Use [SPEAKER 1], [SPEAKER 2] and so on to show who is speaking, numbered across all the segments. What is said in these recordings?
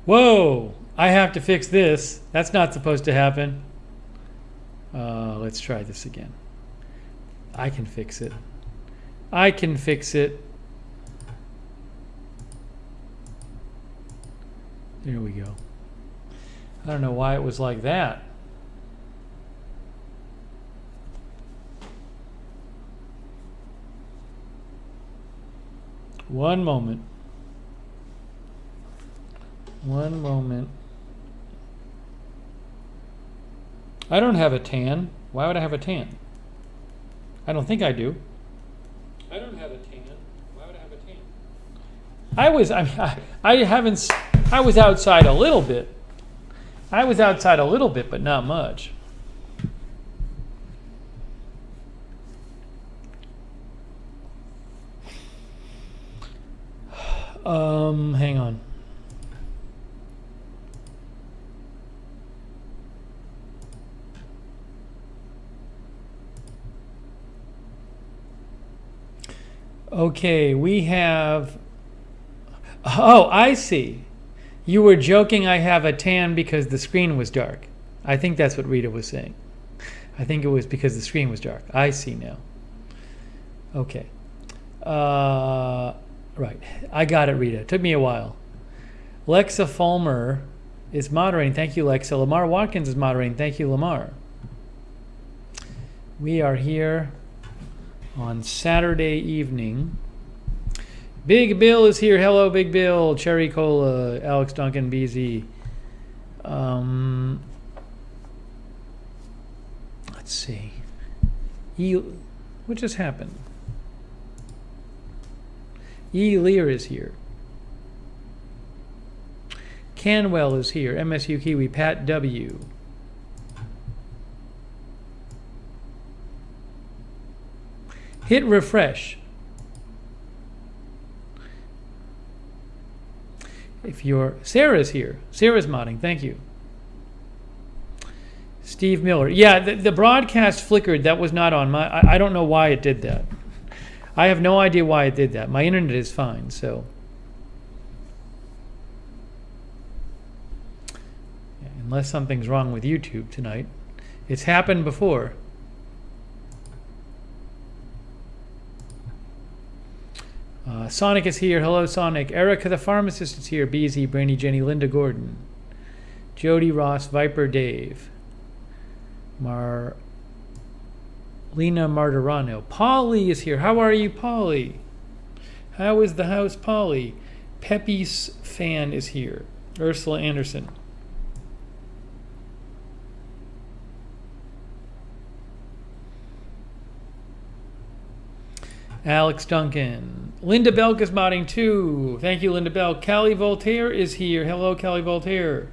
[SPEAKER 1] Whoa! I have to fix this. That's not supposed to happen. Let's try this again. I can fix it. I can fix it. There we go. I don't know why it was like that. One moment. One moment. I don't have a tan. Why would I have a tan? I don't think I do. I don't have a tan. Why would I have a tan? I was outside a little bit. I was outside a little bit, but not much. Hang on. Okay, we have... Oh, I see. You were joking I have a tan because the screen was dark. I think that's what Rita was saying. I think it was because the screen was dark. I see now. Okay. Right. I got it, Rita. It took me a while. Lexa Fulmer is moderating. Thank you, Lexa. Lamar Watkins is moderating. Thank you, Lamar. We are here on Saturday evening. Big Bill is here. Hello, Big Bill. Cherry Cola. Alex Duncan, BZ. Let's see. What just happened? E. Lear is here. Canwell is here. MSU Kiwi. Pat W. Hit refresh. If you're... Sarah's here. Sarah's modding. Thank you. Steve Miller. Yeah, the broadcast flickered. That was not on my... I don't know why it did that. I have no idea why it did that. My internet is fine, so... Yeah, unless something's wrong with YouTube tonight. It's happened before. Sonic is here. Hello, Sonic. Erica the pharmacist is here. BZ, Brandy, Jenny, Linda Gordon. Jody Ross, Viper Dave. Lena Martirano. Polly is here. How are you, Polly? How is the house, Polly? Pepe's fan is here. Ursula Anderson. Alex Duncan. Linda Belk is modding too. Thank you, Linda Belk. Callie Voltaire is here. Hello, Callie Voltaire.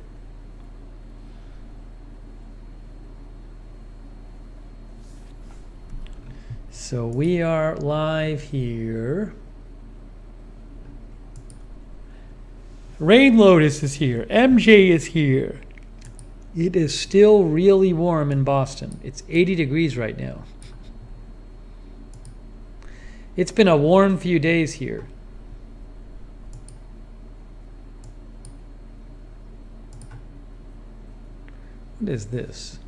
[SPEAKER 1] So we are live here. Rain Lotus is here. MJ is here. It is still really warm in Boston. It's 80 degrees right now. It's been a warm few days here. What is this?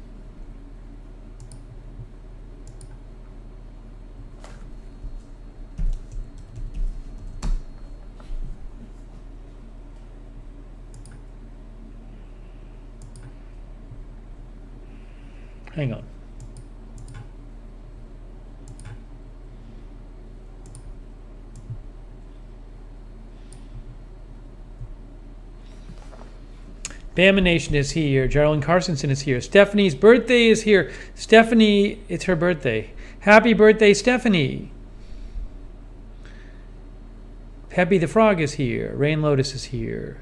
[SPEAKER 1] Hang on. Bama Nation is here. Geraldine Carsonson is here. Stephanie's birthday is here. Stephanie, it's her birthday. Happy birthday, Stephanie. Peppy the Frog is here. Rain Lotus is here.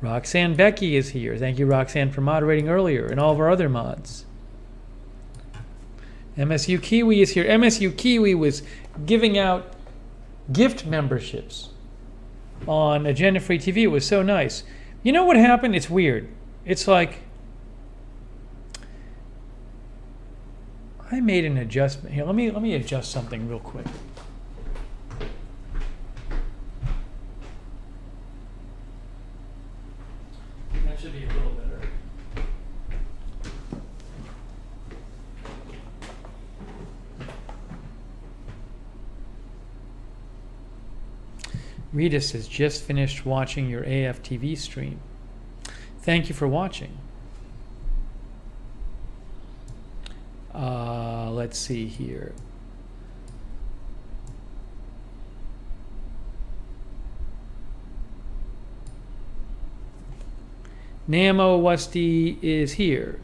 [SPEAKER 1] Roxanne Becky is here. Thank you, Roxanne, for moderating earlier and all of our other mods. MSU Kiwi is here. MSU Kiwi was giving out gift memberships on Agenda Free TV. It was so nice. You know what happened? It's weird. It's like I made an adjustment here. Let me adjust something real quick. Rita says, just finished watching your AFTV stream. Thank you for watching. Let's see here. Namo Wusty is here.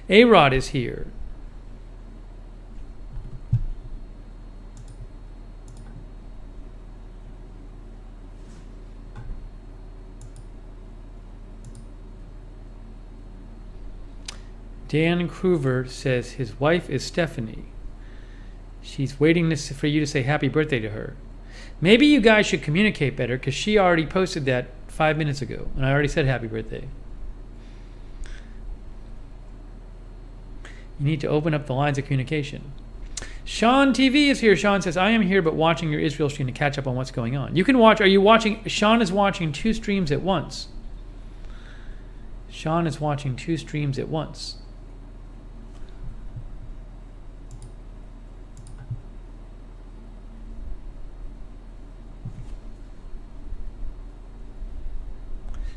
[SPEAKER 1] A-Rod is here. Dan Kruver says his wife is Stephanie. She's waiting for you to say happy birthday to her. Maybe you guys should communicate better, because she already posted that 5 minutes ago, and I already said happy birthday. You need to open up the lines of communication. Sean TV is here. Sean says, I am here but watching your Israel stream to catch up on what's going on. You can watch, are you watching? Sean is watching 2 streams at once. Sean is watching 2 streams at once.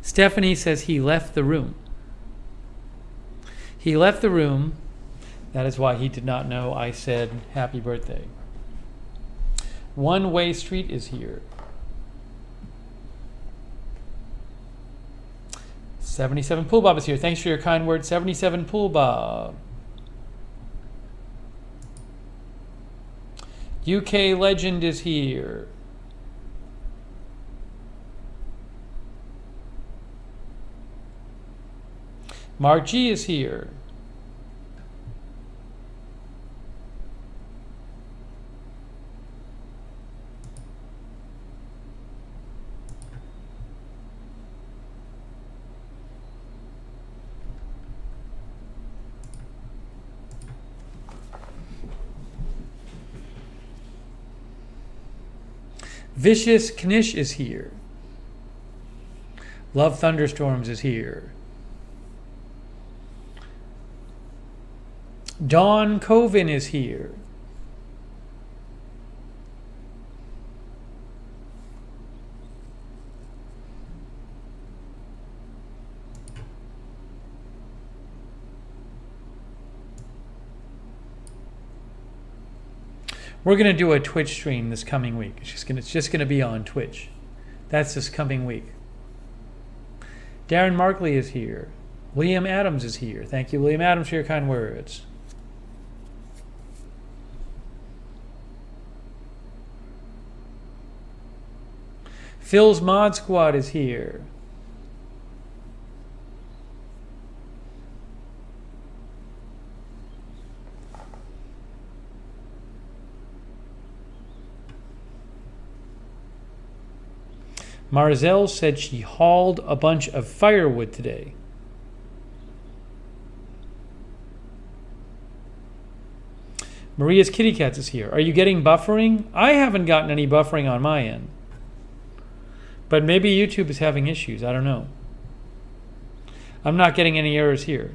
[SPEAKER 1] Stephanie says he left the room. He left the room. That is why he did not know I said happy birthday. One Way Street is here. 77 Pool Bob is here. Thanks for your kind words, 77 Pool Bob. UK Legend is here. Mark G is here. Vicious Knish is here. Love Thunderstorms is here. Dawn Coven is here. We're going to do a Twitch stream this coming week. It's just going to be on Twitch. That's this coming week. Darren Markley is here. William Adams is here. Thank you, William Adams, for your kind words. Phil's Mod Squad is here. Marzell said she hauled a bunch of firewood today. Maria's Kitty Cats is here. Are you getting buffering? I haven't gotten any buffering on my end. But maybe YouTube is having issues. I don't know. I'm not getting any errors here.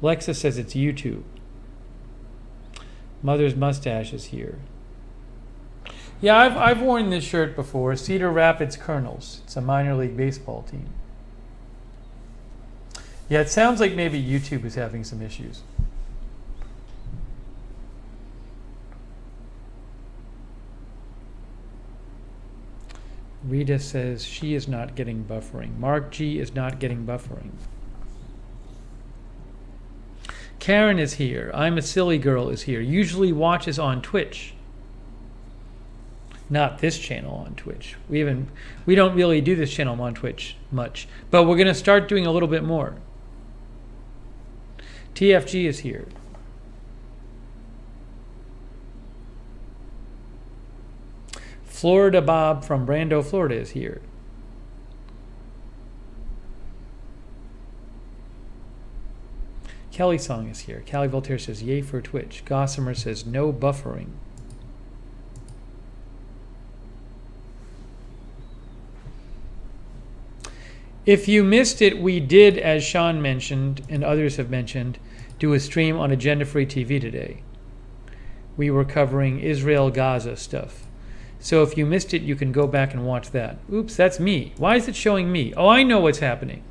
[SPEAKER 1] Lexa says it's YouTube. Mother's Mustache is here. Yeah, I've worn this shirt before. Cedar Rapids Colonels. It's a minor league baseball team. Yeah, it sounds like maybe YouTube is having some issues. Rita says she is not getting buffering. Mark G is not getting buffering. Karen is here. I'm a Silly Girl is here. Usually watches on Twitch. Not this channel on Twitch. We don't really do this channel on Twitch much. But we're going to start doing a little bit more. TFG is here. Florida Bob from Brando, Florida is here. Kelly Song is here. Callie Voltaire says, yay for Twitch. Gossamer says, no buffering. If you missed it, we did, as Sean mentioned and others have mentioned, do a stream on Agenda Free TV today. We were covering Israel-Gaza stuff. So if you missed it, you can go back and watch that. Oops, that's me. Why is it showing me? Oh, I know what's happening.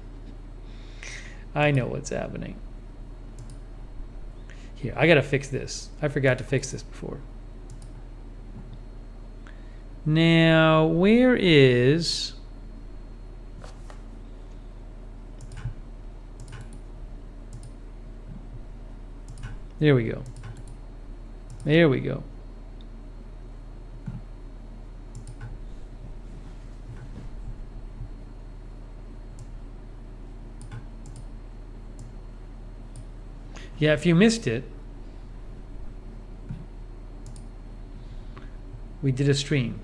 [SPEAKER 1] I know what's happening. Here, I gotta fix this. I forgot to fix this before. Now, where is... There we go. There we go. Yeah, if you missed it, we did a stream.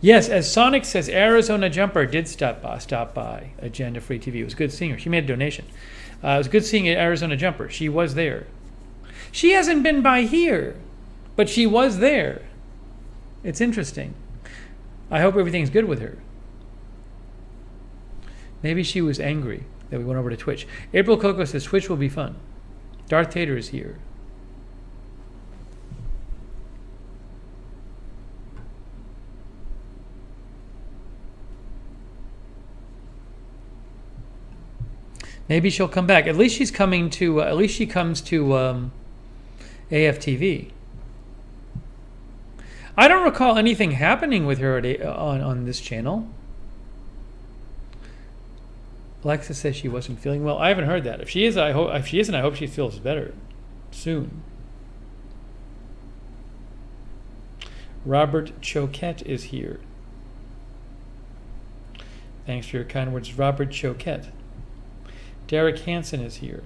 [SPEAKER 1] Yes, as Sonic says, Arizona Jumper did stop by Agenda Free TV. It was good seeing her. She made a donation. It was good seeing Arizona Jumper. She was there. She hasn't been by here, but she was there. It's interesting. I hope everything's good with her. Maybe she was angry that we went over to Twitch. April Coco says Twitch will be fun. Darth Tater is here. Maybe she'll come back. At least she's coming to. At least she comes to AFTV. I don't recall anything happening with her on this channel. Alexa says she wasn't feeling well. I haven't heard that. If she is, I hope. If she isn't, I hope she feels better soon. Robert Choquette is here. Thanks for your kind words, Robert Choquette. Derek Hansen is here.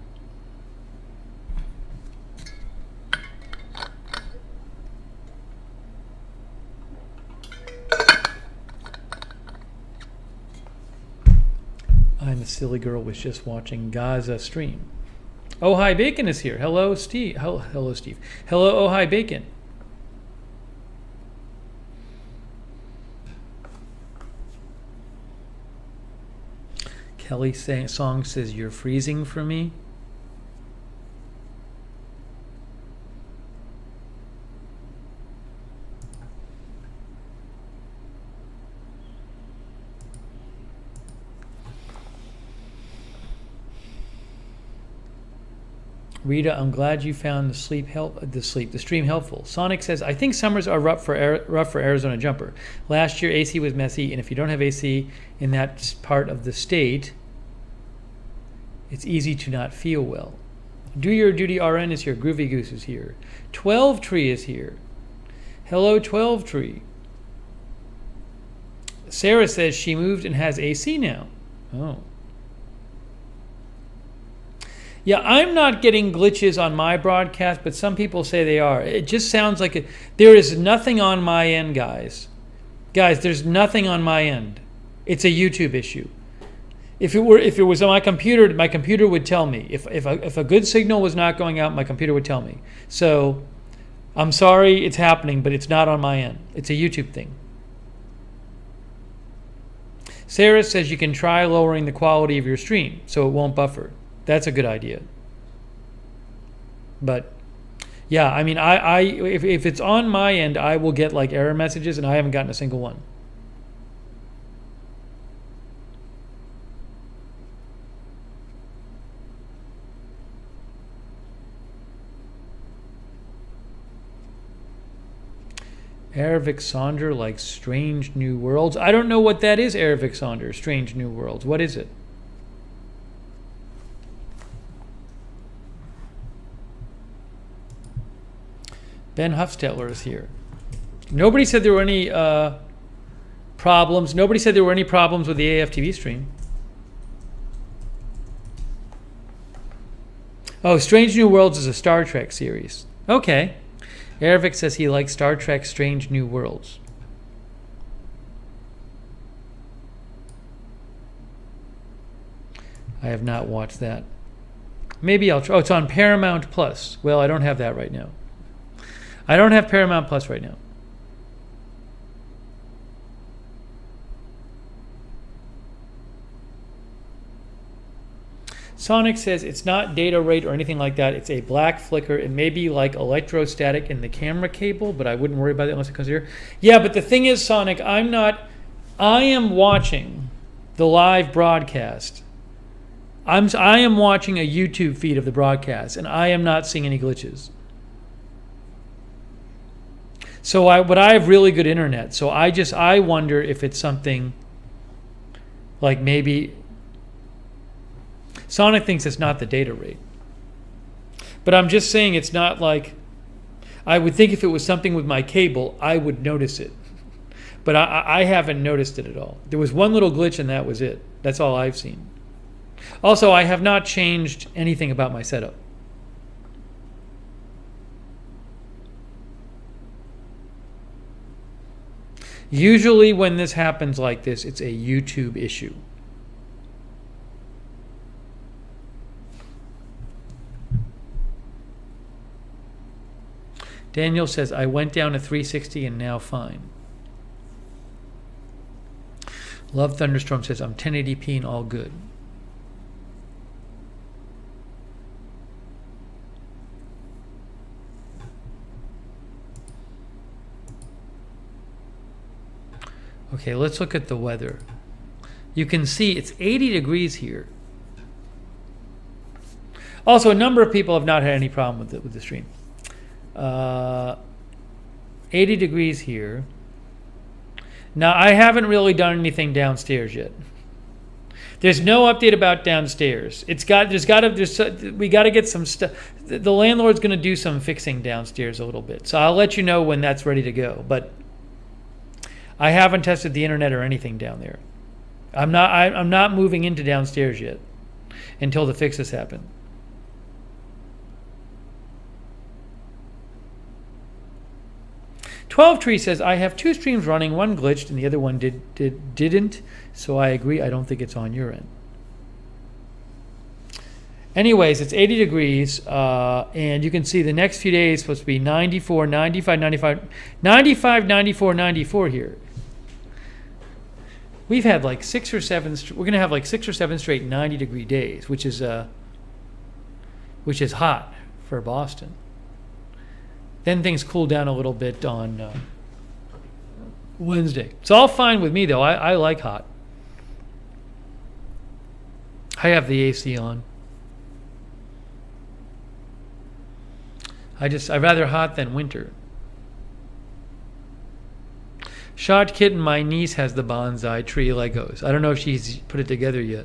[SPEAKER 1] I'm a silly girl was just watching Gaza stream. Oh Hi Bacon is here. Hello Steve. Hello Steve. Hello Oh Hi Bacon. Kelly Song says you're freezing for me. Rita, I'm glad you found the stream helpful. Sonic says, I think summers are rough for Arizona Jumper. Last year AC was messy, and if you don't have AC in that part of the state, it's easy to not feel well. Do Your Duty RN is here. Groovy Goose is here. 12 Tree is here. Hello 12 Tree. Sarah says she moved and has AC now. Oh. Yeah, I'm not getting glitches on my broadcast, but some people say they are. It just sounds like there is nothing on my end, guys. Guys, there's nothing on my end. It's a YouTube issue. If it was on my computer would tell me. If a good signal was not going out, my computer would tell me. So, I'm sorry it's happening, but it's not on my end. It's a YouTube thing. Sarah says you can try lowering the quality of your stream so it won't buffer. That's a good idea. But yeah, I mean, if it's on my end, I will get like error messages, and I haven't gotten a single one. Ervik Sonder likes Strange New Worlds. I don't know what that is, Ervik Sonder, Strange New Worlds. What is it? Ben Huffstetler is here. Nobody said there were any problems. Nobody said there were any problems with the AFTV stream. Oh, Strange New Worlds is a Star Trek series. Okay. Ervik says he likes Star Trek Strange New Worlds. I have not watched that. Maybe I'll try. Oh, it's on Paramount Plus. Well, I don't have that right now. I don't have Paramount Plus right now. Sonic says it's not data rate or anything like that. It's a black flicker. It may be like electrostatic in the camera cable, but I wouldn't worry about it unless it comes here. Yeah, but the thing is, Sonic, I am watching the live broadcast. I am watching a YouTube feed of the broadcast, and I am not seeing any glitches. But I have really good internet, so I wonder if it's something like maybe Sonic thinks it's not the data rate. But I'm just saying it's not like, I would think if it was something with my cable, I would notice it. But I haven't noticed it at all. There was one little glitch and that was it. That's all I've seen. Also, I have not changed anything about my setup. Usually when this happens like this, it's a YouTube issue. Daniel says, I went down to 360 and now fine. Love Thunderstorm says, I'm 1080p and all good. Okay, let's look at the weather. You can see it's 80 degrees here. Also, a number of people have not had any problem with the stream. 80 degrees here. Now, I haven't really done anything downstairs yet. There's no update about downstairs. We got to get some stuff. The landlord's going to do some fixing downstairs a little bit. So I'll let you know when that's ready to go. But I haven't tested the internet or anything down there. I'm not moving into downstairs yet until the fixes happen. Tree says, I have two streams running, one glitched and the other one didn't, so I agree, I don't think it's on your end. Anyways, it's 80 degrees, and you can see the next few days supposed to be 94, 95, 95, 95, 94, 94 here. We've had like we're going to have like 6 or 7 straight 90-degree days, which is hot for Boston. Then things cool down a little bit on Wednesday. It's all fine with me, though. I like hot. I have the AC on. I'd rather hot than winter. Shot Kitten, my niece has the bonsai tree Legos. I don't know if she's put it together yet.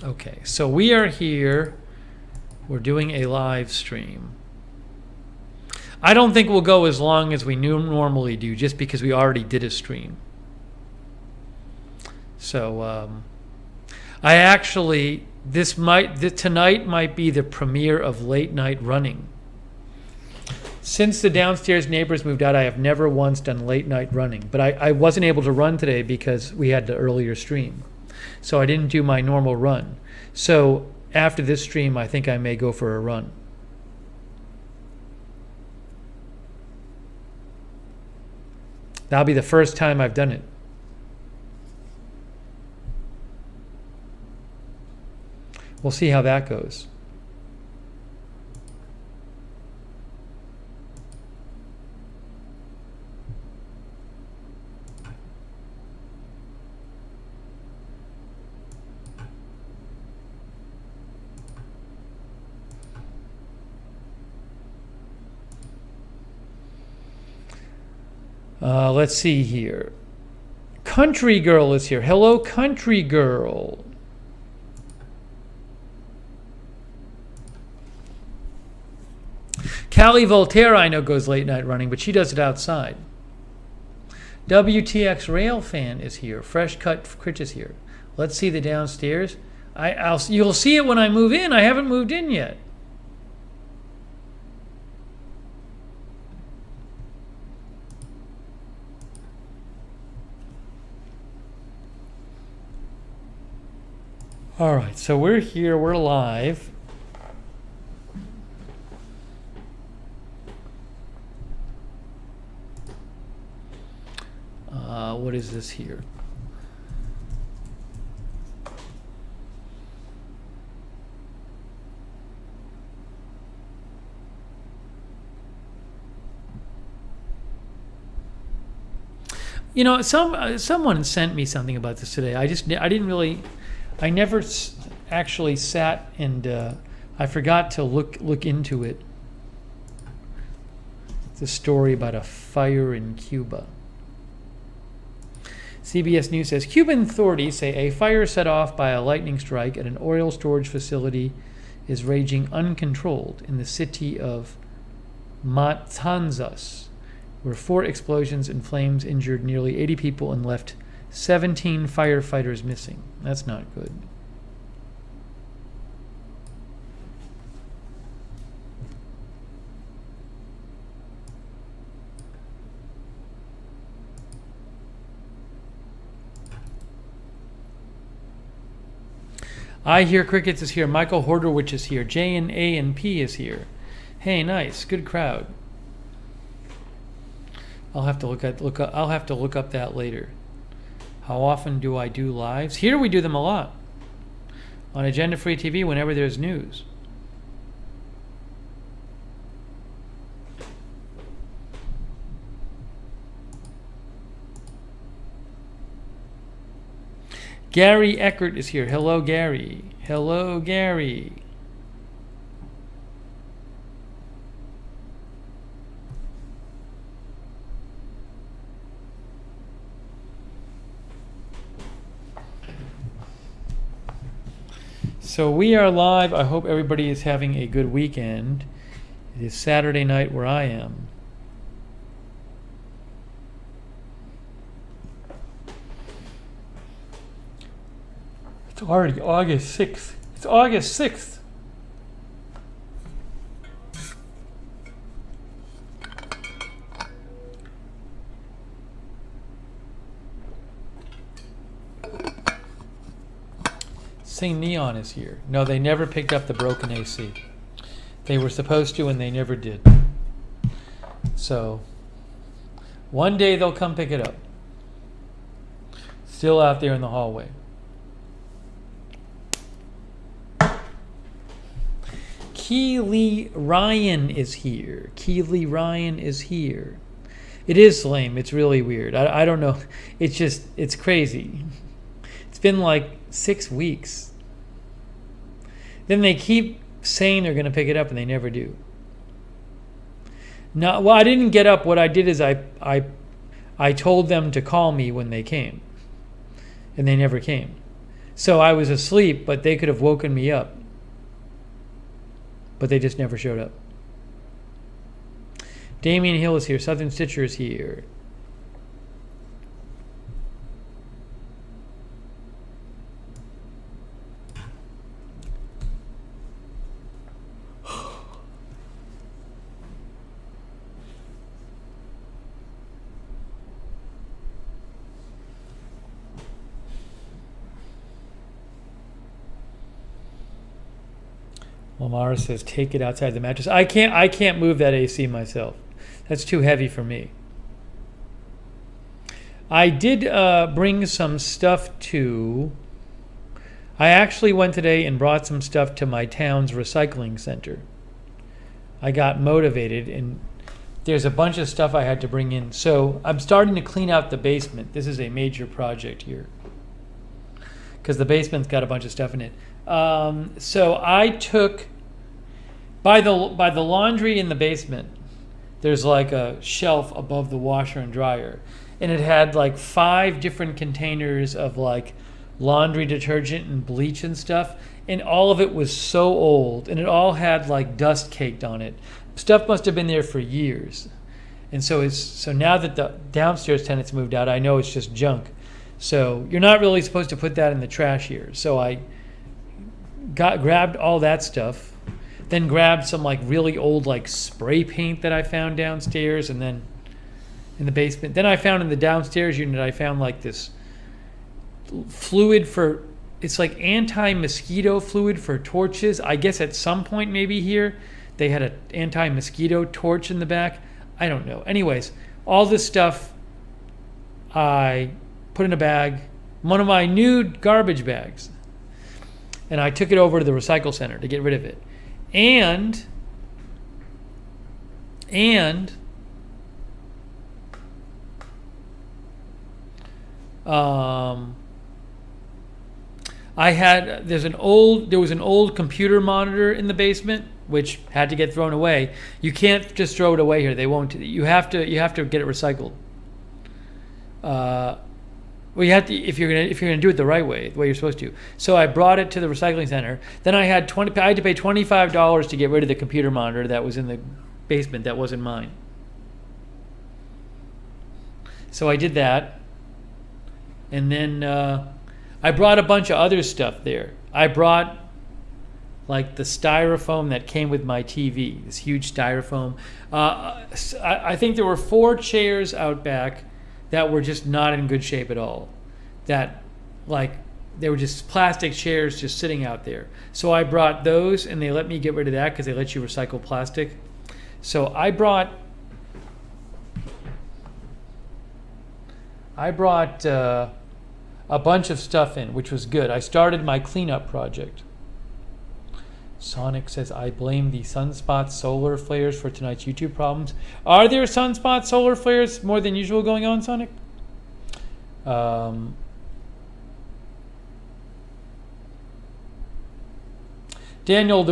[SPEAKER 1] Okay, so we are here. We're doing a live stream. I don't think we'll go as long as we normally do, just because we already did a stream. So tonight might be the premiere of late night running. Since the downstairs neighbors moved out, I have never once done late night running, but I wasn't able to run today because we had the earlier stream. So I didn't do my normal run. So after this stream, I think I may go for a run. That'll be the first time I've done it. We'll see how that goes. Let's see here. Country Girl is here. Hello, Country Girl. Callie Voltaire, I know, goes late night running, but she does it outside. WTX Rail Fan is here. Fresh Cut Critch is here. Let's see the downstairs. You'll see it when I move in. I haven't moved in yet. All right, so we're here, we're live. What is this here? You know, someone sent me something about this today. I never actually sat and I forgot to look into it. It's a story about a fire in Cuba. CBS News says Cuban authorities say a fire set off by a lightning strike at an oil storage facility is raging uncontrolled in the city of Matanzas, where 4 explosions and flames injured nearly 80 people and left 17 firefighters missing. That's not good. I Hear Crickets is here. Michael Horderwich is here. J&A&P is here. Hey, nice. Good crowd. I'll have to look up that later. How often do I do lives? Here we do them a lot. On Agenda Free TV whenever there's news. Gary Eckert is here. Hello, Gary. Hello, Gary. So we are live. I hope everybody is having a good weekend. It is Saturday night where I am. It's already August 6th. It's August 6th. St. Neon is here. No, they never picked up the broken AC. They were supposed to and they never did. So, one day they'll come pick it up. Still out there in the hallway. Keely Ryan is here. Keely Ryan is here. It is lame. It's really weird. I don't know. It's crazy. It's been like 6 weeks. Then they keep saying they're going to pick it up and they never do. Well, I didn't get up. What I did is I told them to call me when they came. And they never came. So I was asleep, but they could have woken me up. But they just never showed up. Damian Hill is here. Southern Stitcher is here. Lamar says, take it outside the mattress. I can't move that AC myself. That's too heavy for me. I did bring some stuff to... I actually went today and brought some stuff to my town's recycling center. I got motivated, and there's a bunch of stuff I had to bring in. So I'm starting to clean out the basement. This is a major project here, because the basement's got a bunch of stuff in it. So I took... By the laundry in the basement, there's like a shelf above the washer and dryer. And it had like 5 different containers of like laundry detergent and bleach and stuff. And all of it was so old. And it all had like dust caked on it. Stuff must have been there for years. And so now that the downstairs tenants moved out, I know it's just junk. So you're not really supposed to put that in the trash here. So I grabbed all that stuff. Then grabbed some like really old like spray paint that I found downstairs, and then in the basement. Then I found in the downstairs unit, I found like this fluid for, it's like anti-mosquito fluid for torches. I guess at some point maybe here they had an anti-mosquito torch in the back. I don't know. Anyways, all this stuff I put in a bag, one of my new garbage bags, and I took it over to the recycle center to get rid of it. And there was an old computer monitor in the basement which had to get thrown away. You can't just throw it away here. They won't. You have to get it recycled. Well, you have to if you're gonna do it the right way, the way you're supposed to. So I brought it to the recycling center. Then I had to pay $25 to get rid of the computer monitor that was in the basement that wasn't mine. So I did that, and then I brought a bunch of other stuff there. I brought like the styrofoam that came with my TV, this huge styrofoam. I think there were 4 chairs out back that were just not in good shape at all. That, like, they were just plastic chairs just sitting out there. So I brought those, and they let me get rid of that because they let you recycle plastic. So I brought a bunch of stuff in, which was good. I started my cleanup project. Sonic says, I blame the sunspot solar flares for tonight's YouTube problems. Are there sunspot solar flares more than usual going on, Sonic? Daniel,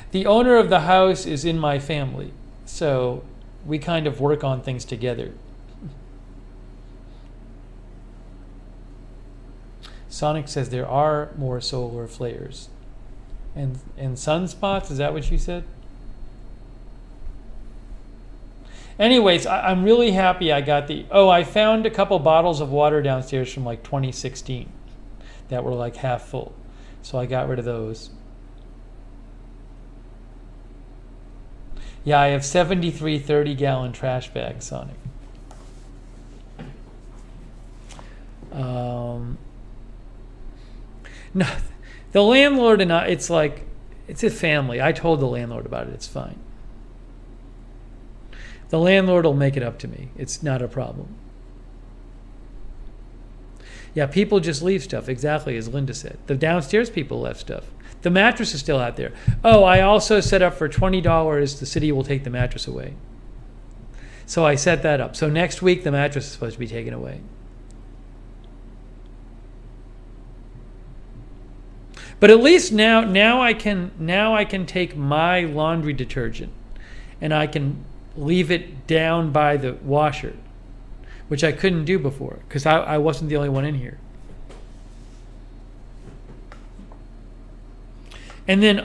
[SPEAKER 1] the owner of the house is in my family, so we kind of work on things together. Sonic says there are more solar flares. And sunspots, is that what you said? Anyways, I'm really happy I got I found a couple bottles of water downstairs from like 2016 that were like half full. So I got rid of those. Yeah, I have 73 30-gallon trash bags, Sonic. No. The landlord and I, it's a family. I told the landlord about it. It's fine. The landlord will make it up to me. It's not a problem. Yeah, people just leave stuff, exactly as Linda said. The downstairs people left stuff. The mattress is still out there. Oh, I also set up for $20, the city will take the mattress away. So I set that up. So next week, the mattress is supposed to be taken away. But at least now I can take my laundry detergent and I can leave it down by the washer, which I couldn't do before because I wasn't the only one in here. And then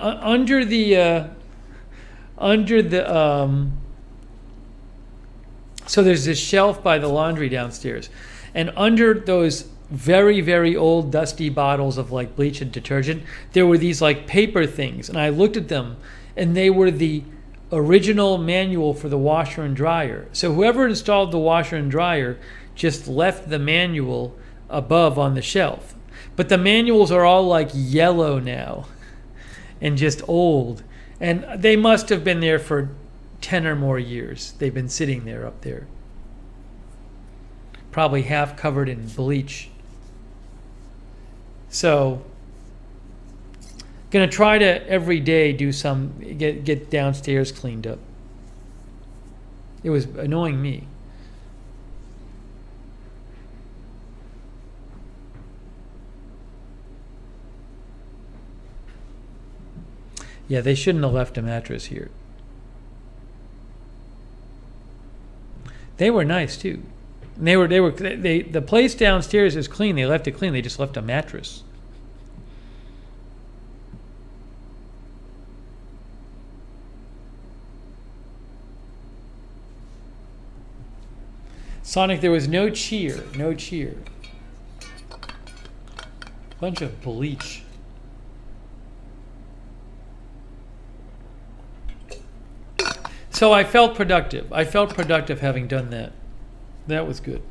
[SPEAKER 1] so there's this shelf by the laundry downstairs, and under those very, very old dusty bottles of like bleach and detergent, there were these like paper things, and I looked at them and they were the original manual for the washer and dryer. So whoever installed the washer and dryer just left the manual above on the shelf. But the manuals are all like yellow now and just old, and they must have been there for 10 or more years. They've been sitting there up there, probably half covered in bleach. So, gonna try to every day do get downstairs cleaned up. It was annoying me. Yeah, they shouldn't have left a mattress here. They were nice too. The place downstairs is clean. They left it clean. They just left a mattress. Sonic, there was no cheer. No cheer. Bunch of bleach. So I felt productive. I felt productive having done that. That was good.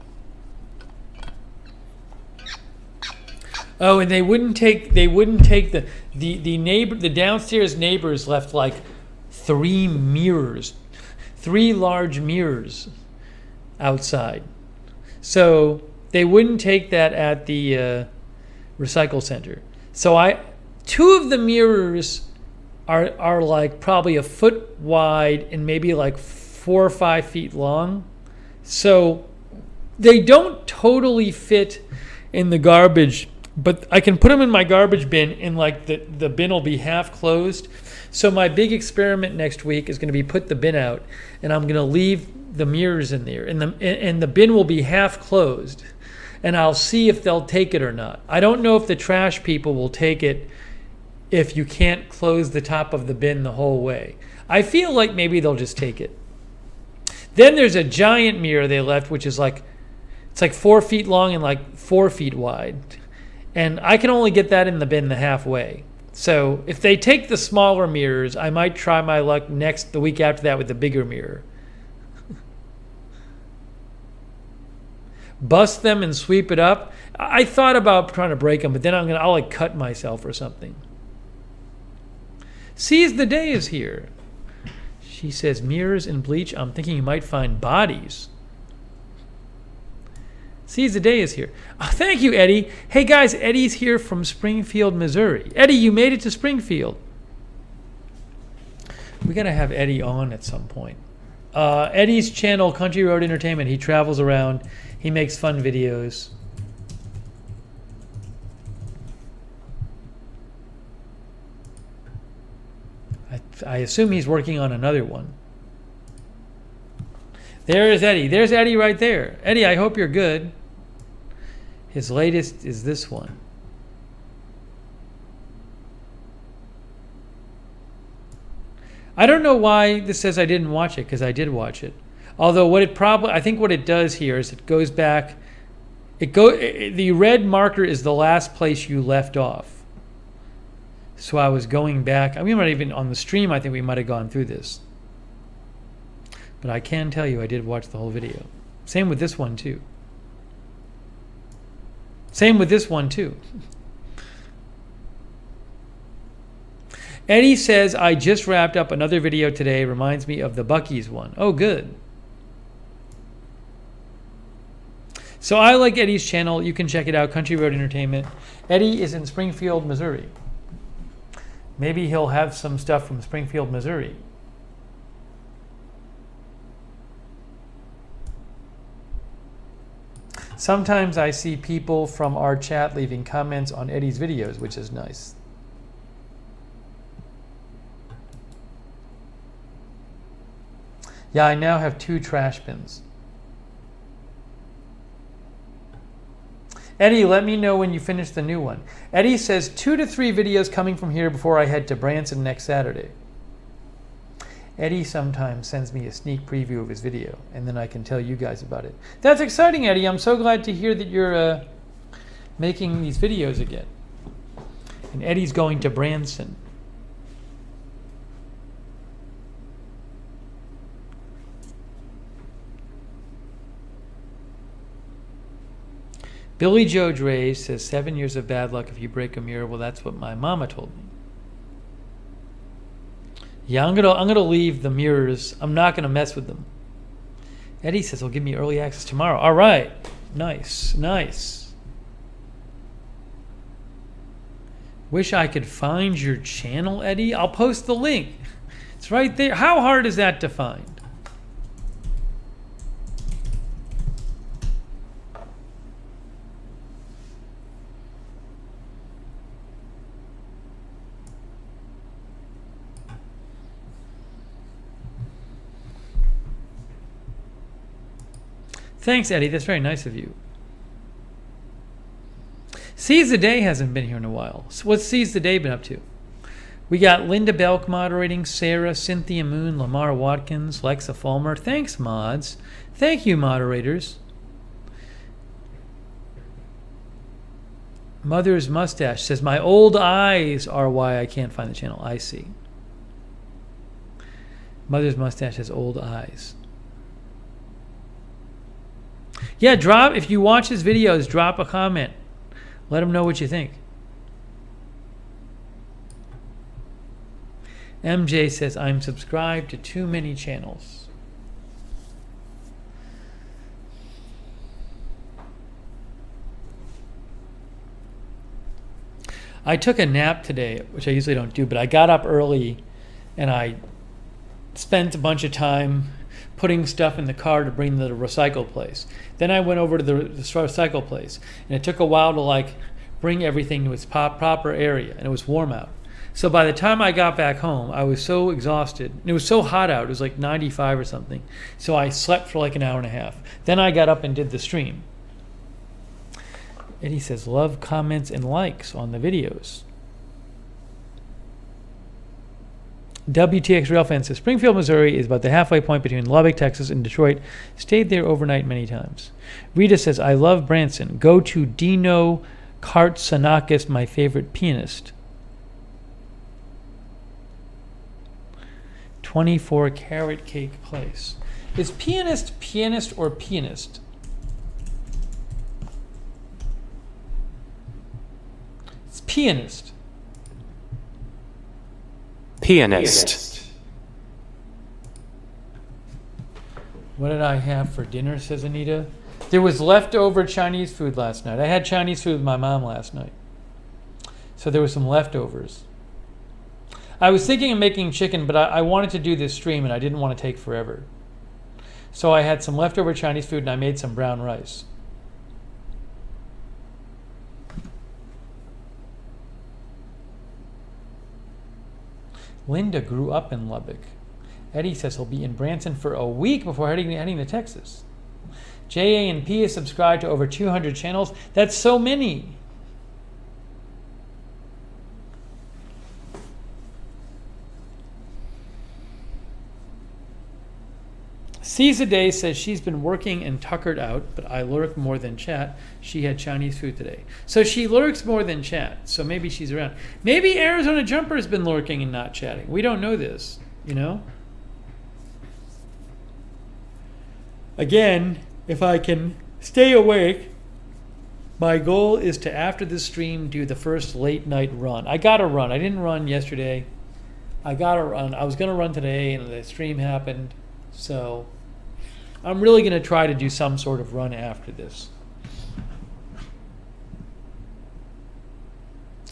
[SPEAKER 1] Oh, and they wouldn't take the downstairs neighbors left like 3 large mirrors outside. So They wouldn't take that at the recycle center. So two of the mirrors are like probably a foot wide and maybe like 4 or 5 feet long. So they don't totally fit in the garbage, but I can put them in my garbage bin and like the bin will be half closed. So my big experiment next week is going to be put the bin out and I'm going to leave the mirrors in there and the bin will be half closed and I'll see if they'll take it or not. I don't know if the trash people will take it if you can't close the top of the bin the whole way. I feel like maybe they'll just take it. Then there's a giant mirror they left, which is like, it's like 4 feet long and like 4 feet wide. And I can only get that in the bin the halfway. So if they take the smaller mirrors, I might try my luck the week after that with the bigger mirror. Bust them and sweep it up. I thought about trying to break them, but then I'll like cut myself or something. Seize the day is here. She says mirrors and bleach. I'm thinking you might find bodies. Seize the day is here. Oh, thank you, Eddie. Hey guys, Eddie's here from Springfield, Missouri. Eddie, you made it to Springfield. We gotta have Eddie on at some point. Eddie's channel, Country Road Entertainment. He travels around. He makes fun videos. I assume he's working on another one. There is Eddie. There's Eddie right there. Eddie, I hope you're good. His latest is this one. I don't know why this says I didn't watch it, because I did watch it. Although I think what it does here is it goes back. The red marker is the last place you left off. So I was going back. We might even on the stream. I think we might have gone through this. But I can tell you, I did watch the whole video. Same with this one too. Eddie says, I just wrapped up another video today. Reminds me of the Buc-ee's one. Oh, good. So I like Eddie's channel. You can check it out, Country Road Entertainment. Eddie is in Springfield, Missouri. Maybe he'll have some stuff from Springfield, Missouri. Sometimes I see people from our chat leaving comments on Eddie's videos, which is nice. Yeah, I now have 2 trash bins. Eddie, let me know when you finish the new one. Eddie says 2 to 3 videos coming from here before I head to Branson next Saturday. Eddie sometimes sends me a sneak preview of his video, and then I can tell you guys about it. That's exciting, Eddie. I'm so glad to hear that you're making these videos again. And Eddie's going to Branson. Billy Joe Dre says 7 years of bad luck if you break a mirror. Well, that's what my mama told me. Yeah, I'm gonna leave the mirrors. I'm not gonna mess with them. Eddie says he'll give me early access tomorrow. All right, nice. Wish I could find your channel, Eddie. I'll post the link. It's right there. How hard is that to find? Thanks, Eddie. That's very nice of you. Seize the Day hasn't been here in a while. So what's Seize the Day been up to? We got Linda Belk moderating, Sarah, Cynthia Moon, Lamar Watkins, Lexa Fulmer. Thanks, mods. Thank you, moderators. Mother's Mustache says, my old eyes are why I can't find the channel. I see. Mother's Mustache has old eyes. Yeah, if you watch his videos, drop a comment. Let him know what you think. MJ says, I'm subscribed to too many channels. I took a nap today, which I usually don't do, but I got up early and I spent a bunch of time putting stuff in the car to bring to the recycle place. Then I went over to the recycle place, and it took a while to like bring everything to its proper area, and it was warm out. So by the time I got back home, I was so exhausted. And it was so hot out. It was like 95 or something. So I slept for like an hour and a half. Then I got up and did the stream. Eddie says, love, comments, and likes on the videos. WTX Real Fan says, Springfield, Missouri is about the halfway point between Lubbock, Texas, and Detroit. Stayed there overnight many times. Rita says, I love Branson. Go to Dino Kartsanakis, my favorite pianist. 24 Carrot Cake Place. Is pianist or pianist? It's pianist.
[SPEAKER 2] Pianist.
[SPEAKER 1] What did I have for dinner, says Anita? There was leftover Chinese food last night. I had Chinese food with my mom last night. So there was some leftovers. I was thinking of making chicken, but I wanted to do this stream and I didn't want to take forever. So I had some leftover Chinese food and I made some brown rice. Linda grew up in Lubbock. Eddie says he'll be in Branson for a week before heading to Texas. JA&P is subscribed to over 200 channels. That's so many. Cisa Day says she's been working and tuckered out, but I lurk more than chat. She had Chinese food today. So she lurks more than chat, so maybe she's around. Maybe Arizona Jumper has been lurking and not chatting. We don't know this, you know? Again, if I can stay awake, my goal is to, after this stream, do the first late night run. I got to run. I didn't run yesterday. I got to run. I was going to run today, and the stream happened. So I'm really going to try to do some sort of run after this.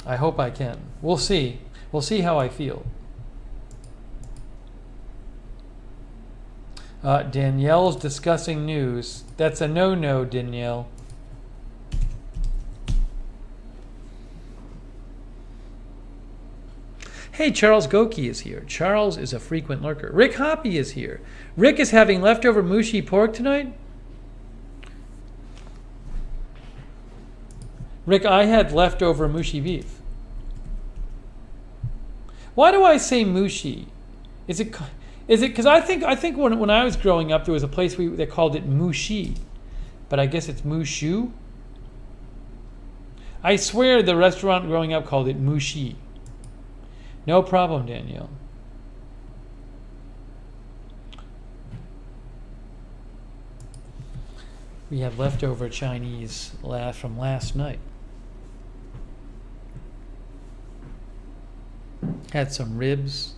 [SPEAKER 1] I hope I can. We'll see. We'll see how I feel. Danielle's discussing news. That's a no-no, Danielle. Hey, Charles Goki is here. Charles is a frequent lurker. Rick Hoppy is here. Rick is having leftover mushy pork tonight? Rick, I had leftover mushy beef. Why do I say mushy? Is it because I think when I was growing up there was a place they called it mushi, but I guess it's mushu. I swear the restaurant growing up called it mushi. No problem, Danielle. We had leftover Chinese from last night. Had some ribs.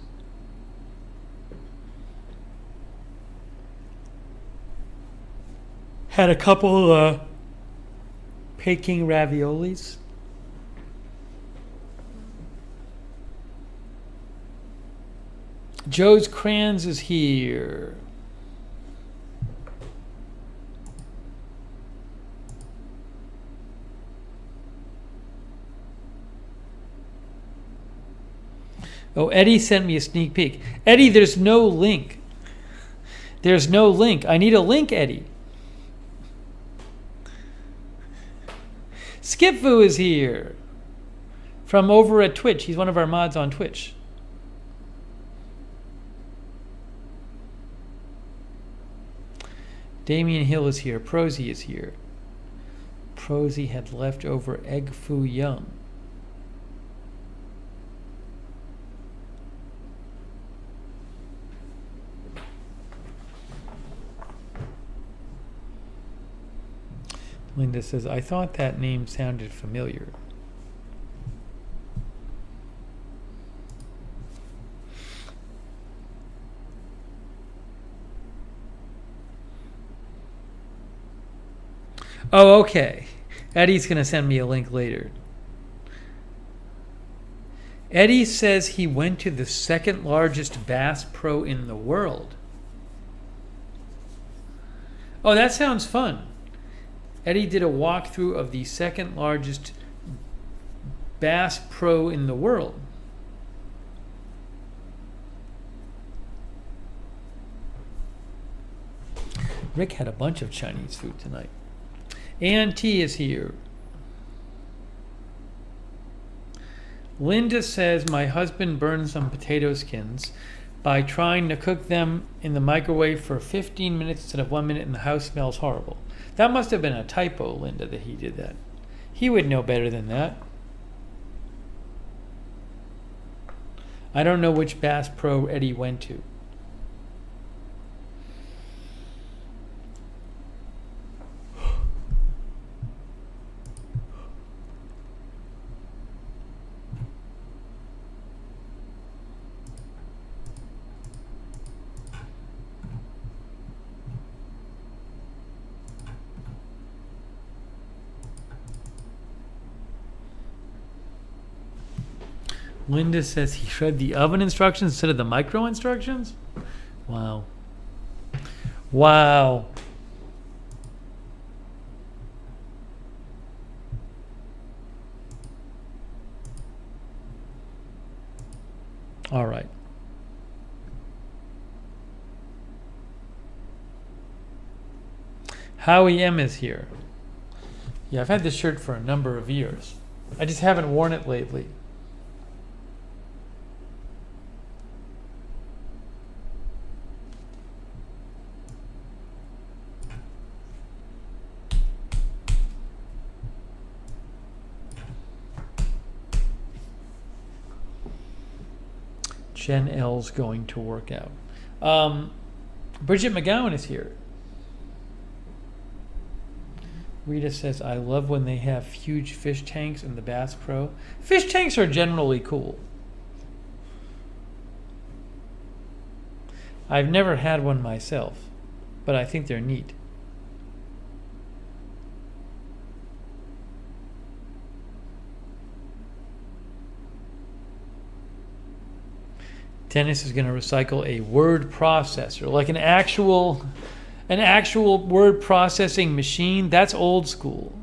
[SPEAKER 1] Had a couple Peking raviolis. Joe's Crayons is here. Oh, Eddie sent me a sneak peek. Eddie, there's no link. There's no link. I need a link, Eddie. Skipfu is here from over at Twitch. He's one of our mods on Twitch. Damian Hill is here. Prosy is here. Prosy had leftover egg foo young. Linda says, I thought that name sounded familiar. Oh, okay. Eddie's going to send me a link later. Eddie says he went to the second largest Bass Pro in the world. Oh, that sounds fun. Eddie did a walkthrough of the second largest Bass Pro in the world. Rick had a bunch of Chinese food tonight. Ann T is here. Linda says my husband burned some potato skins by trying to cook them in the microwave for 15 minutes instead of 1 minute, and the house smells horrible. That must have been a typo, Linda, that he did that. He would know better than that. I don't know which Bass Pro Eddie went to. Linda says he read the oven instructions instead of the micro instructions? Wow. Wow. All right. Howie M is here. Yeah, I've had this shirt for a number of years. I just haven't worn it lately. Jen L's going to work out. Bridget McGowan is here. Rita says, I love when they have huge fish tanks in the Bass Pro. Fish tanks are generally cool. I've never had one myself, but I think they're neat. Dennis is going to recycle a word processor, like an actual word processing machine. That's old school.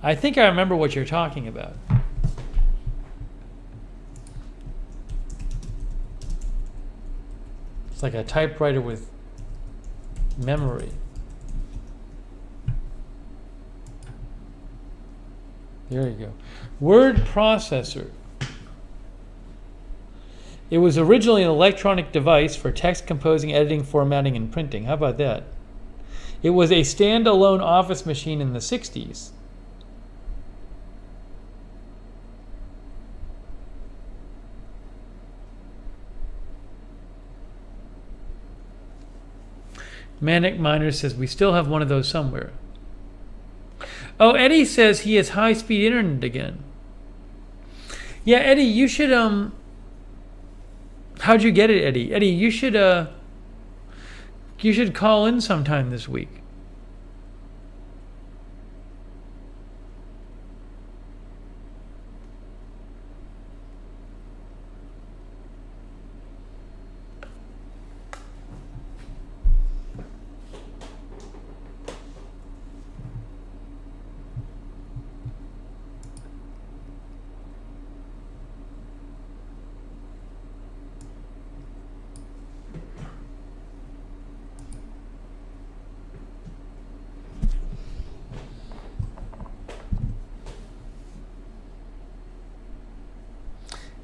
[SPEAKER 1] I think I remember what you're talking about. It's like a typewriter with memory. There you go. Word processor. It was originally an electronic device for text composing, editing, formatting, and printing. How about that? It was a standalone office machine in the 60s. Manic Miner says we still have one of those somewhere. Oh, Eddie says he has high-speed internet again. Yeah, Eddie, you should how'd you get it, Eddie? Eddie, you should call in sometime this week.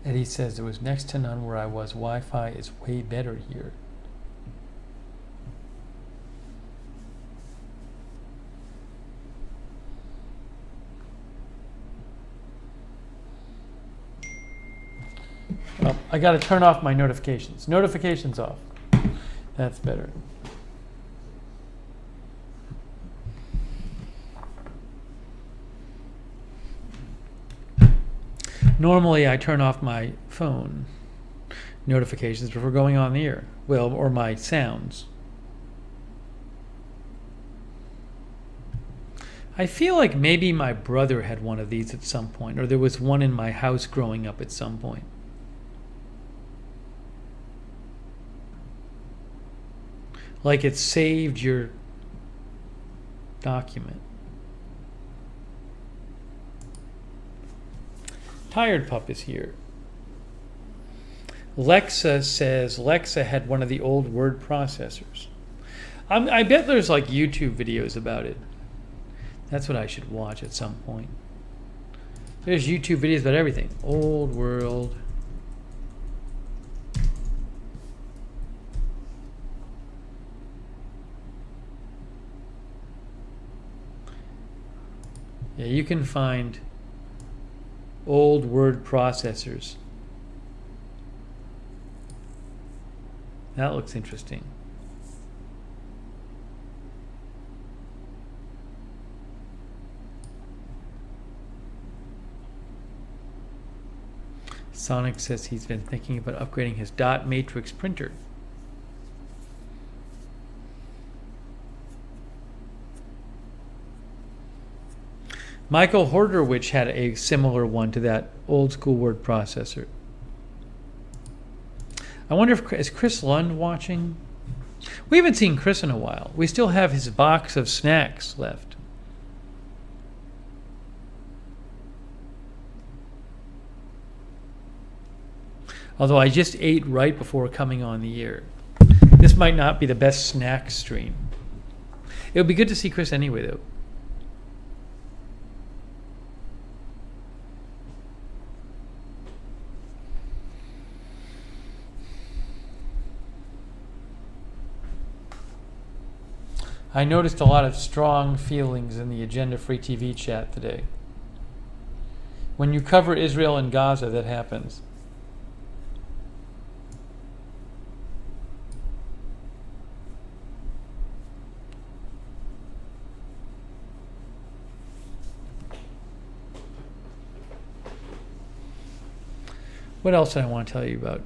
[SPEAKER 1] Eddie says there was next to none where I was. Wi-Fi is way better here. Well, I got to turn off my notifications. Notifications off. That's better. Normally, I turn off my phone notifications before going on the air. Well, or my sounds. I feel like maybe my brother had one of these at some point, or there was one in my house growing up at some point. Like it saved your document. Tired Pup is here. Lexa says Lexa had one of the old word processors. I bet there's like YouTube videos about it. That's what I should watch at some point. There's YouTube videos about everything. Old world. Yeah, you can find old word processors. That looks interesting. Sonic says he's been thinking about upgrading his dot matrix printer. Michael Horderwich had a similar one to that old school word processor. I wonder if is Chris Lund watching? We haven't seen Chris in a while. We still have his box of snacks left. Although I just ate right before coming on the air. This might not be the best snack stream. It would be good to see Chris anyway, though. I noticed a lot of strong feelings in the Agenda Free TV chat today. When you cover Israel and Gaza, that happens. What else did I want to tell you about?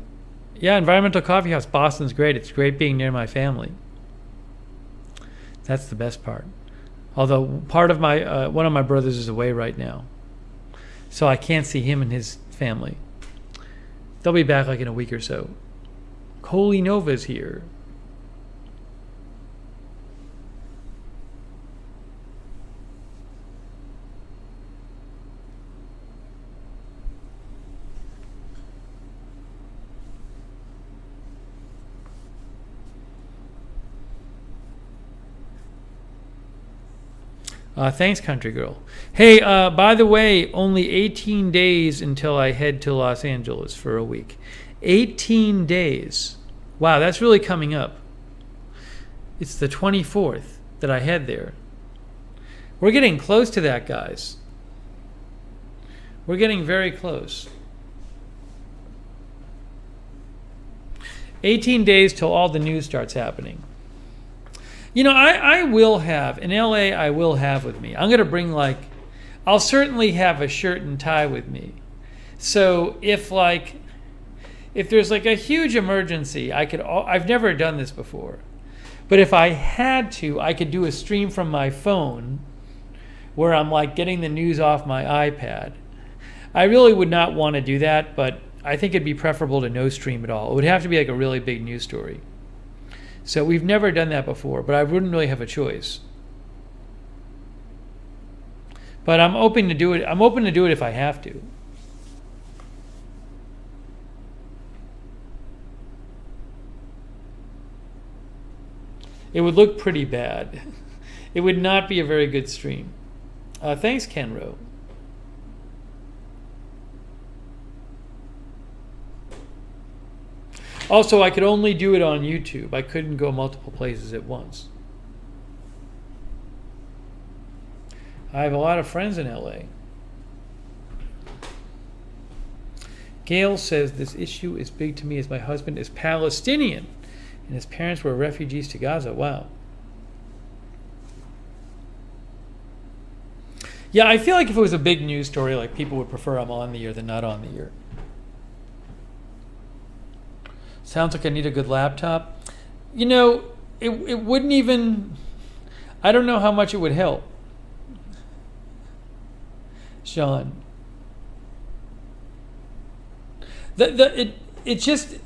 [SPEAKER 1] Yeah, Environmental Coffee House. Boston's great. It's great being near my family. That's the best part. Although part of my one of my brothers is away right now, so I can't see him and his family. They'll be back like in a week or so. Holy Nova's here. Thanks, Country Girl. Hey, by the way, only 18 days until I head to Los Angeles for a week. 18 days. Wow, that's really coming up. It's the 24th that I head there. We're getting close to that, guys. We're getting very close. 18 days till all the news starts happening. You know, I will have, in LA, I will have with me. I'm going to bring I'll certainly have a shirt and tie with me. So if there's a huge emergency, I've never done this before. But if I had to, I could do a stream from my phone where I'm getting the news off my iPad. I really would not want to do that, but I think it'd be preferable to no stream at all. It would have to be a really big news story. So we've never done that before, but I wouldn't really have a choice. But I'm open to do it. I'm open to do it if I have to. It would look pretty bad. It would not be a very good stream. Thanks, Kenro. Also, I could only do it on YouTube. I couldn't go multiple places at once. I have a lot of friends in LA. Gail says, this issue is big to me as my husband is Palestinian and his parents were refugees to Gaza. Wow. Yeah, I feel like if it was a big news story, people would prefer I'm on the air than not on the air. Sounds like I need a good laptop. You know, it wouldn't even, I don't know how much it would help. Sean. It's just,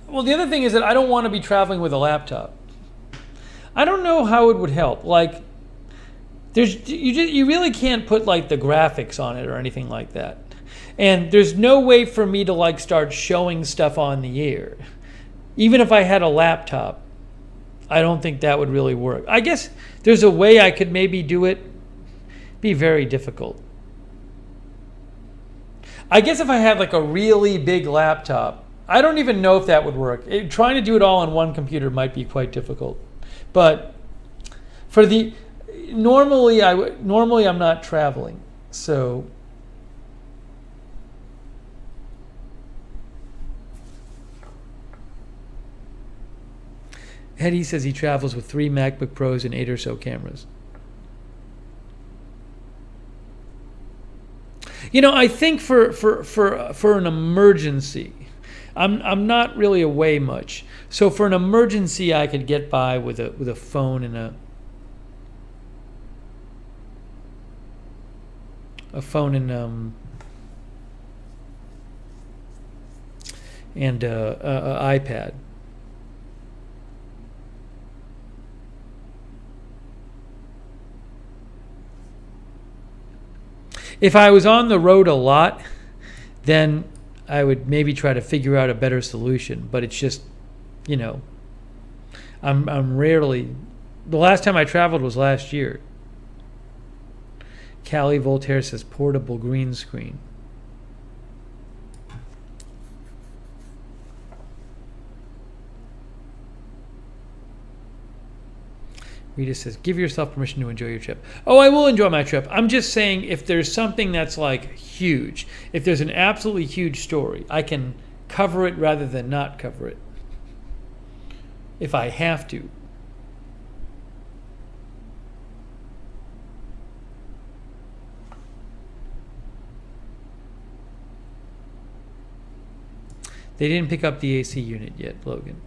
[SPEAKER 1] well, the other thing is that I don't want to be traveling with a laptop. I don't know how it would help. Like, you really can't put like the graphics on it or anything like that. And there's no way for me to like start showing stuff on the air. Even if I had a laptop, I don't think that would really work. I guess there's a way I could maybe do it. Be very difficult. I guess if I had like a really big laptop, I don't even know if that would work. Trying to do it all on one computer might be quite difficult. But for the normally I'm not traveling, so. Eddie says he travels with 3 MacBook Pros and 8 or so cameras. You know, I think for an emergency, I'm not really away much. So for an emergency, I could get by with a phone and a phone and a iPad. If I was on the road a lot, then I would maybe try to figure out a better solution. But it's just, you know, I'm rarely. The last time I traveled was last year. Callie Voltaire says portable green screen. Rita says, give yourself permission to enjoy your trip. Oh, I will enjoy my trip. I'm just saying if there's something that's like huge, if there's an absolutely huge story, I can cover it rather than not cover it. If I have to. They didn't pick up the AC unit yet, Logan.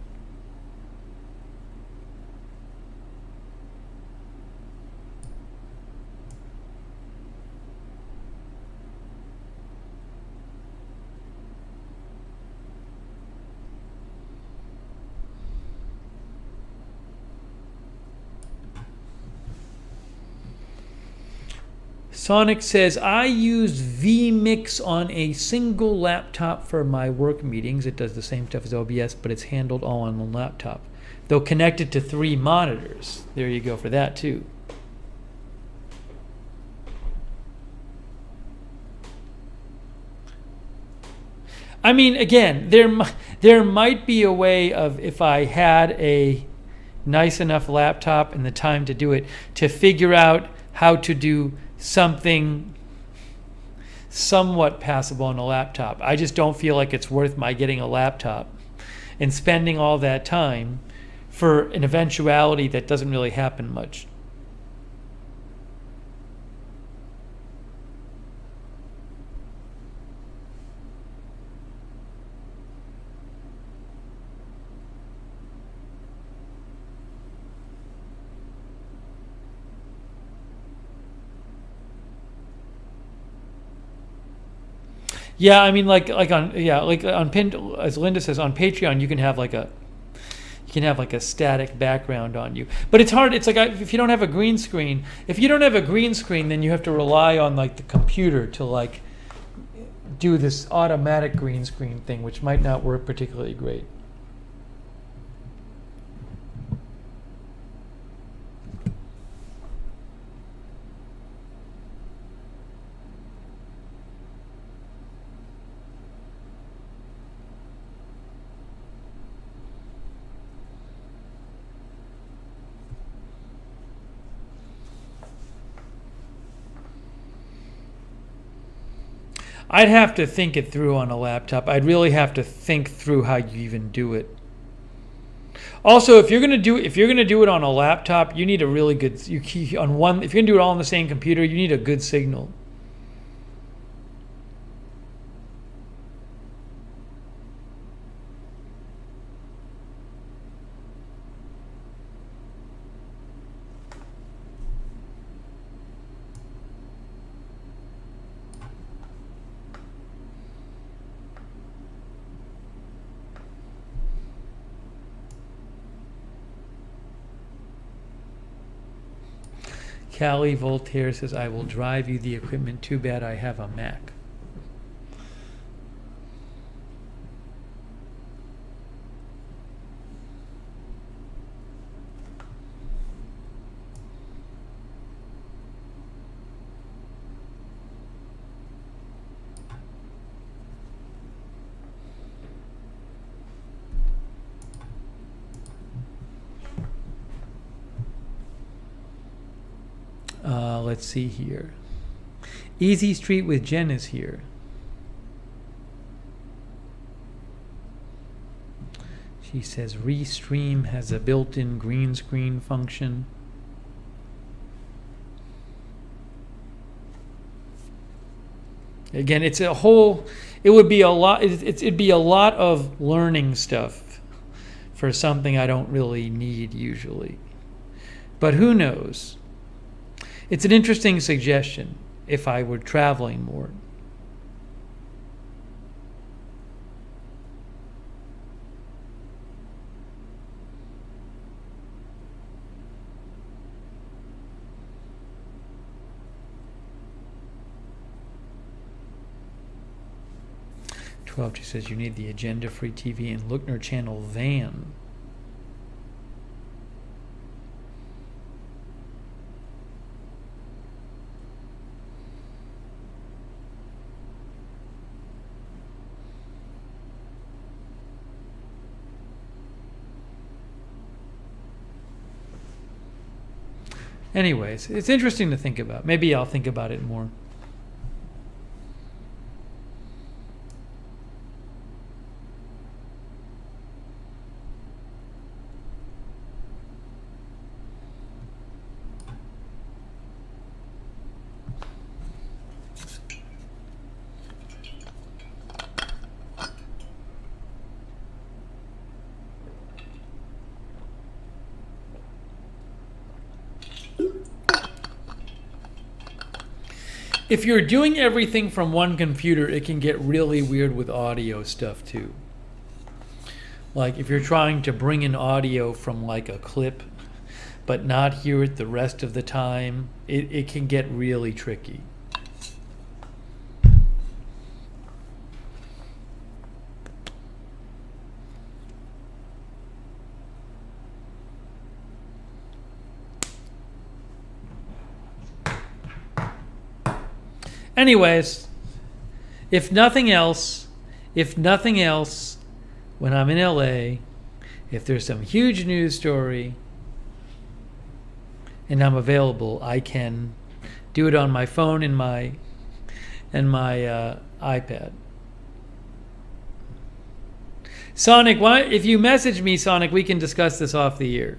[SPEAKER 1] Sonic says, I use vMix on a single laptop for my work meetings. It does the same stuff as OBS, but it's handled all on one laptop. Though connected to 3 monitors. There you go for that too. I mean, again, there might be a way of, if I had a nice enough laptop and the time to do it, to figure out how to do something somewhat passable on a laptop. I just don't feel like it's worth my getting a laptop and spending all that time for an eventuality that doesn't really happen much. Yeah, I mean, like on Pin, as Linda says, on Patreon, you can have like a static background on you. But it's hard. It's like if you don't have a green screen. If you don't have a green screen, then you have to rely on like the computer to like do this automatic green screen thing, which might not work particularly great. I'd have to think it through on a laptop. I'd really have to think through how you even do it. Also, if you're gonna do it on a laptop, you need a really good. If you're gonna do it all on the same computer, you need a good signal. Callie Voltaire says, I will drive you the equipment. Too bad I have a Mac. Let's see here. Easy Street with Jen is here. She says Restream has a built-in green screen function. Again, it's a whole. It would be a lot. It'd be a lot of learning stuff for something I don't really need usually. But who knows? It's an interesting suggestion if I were traveling more. She says you need the agenda-free TV and Lookner channel van. Anyways, it's interesting to think about. Maybe I'll think about it more. If you're doing everything from one computer, it can get really weird with audio stuff too. Like if you're trying to bring in audio from like a clip, but not hear it the rest of the time, it can get really tricky. Anyways, if nothing else, when I'm in LA, if there's some huge news story and I'm available, I can do it on my phone and my iPad. Sonic, if you message me, Sonic, we can discuss this off the air.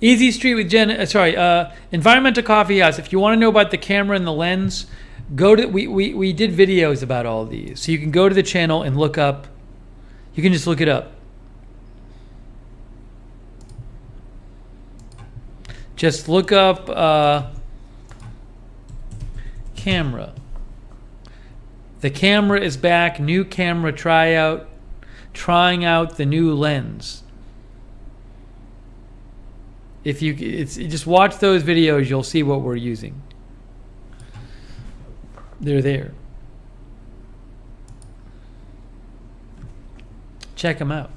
[SPEAKER 1] Easy Street with Jen. Environmental Coffee House. If you want to know about the camera and the lens, go to. We did videos about all of these, so you can go to the channel and look up. You can just look it up. Just look up camera. The camera is back. New camera tryout. Trying out the new lens. If you just watch those videos, you'll see what we're using. They're there. Check them out.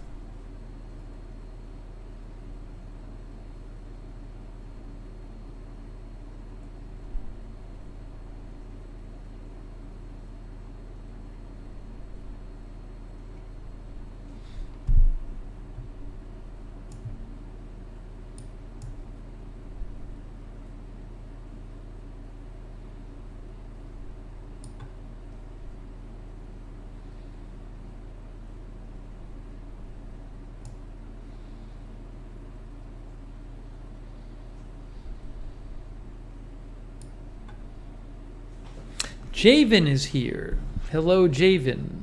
[SPEAKER 1] Javen is here. Hello, Javen.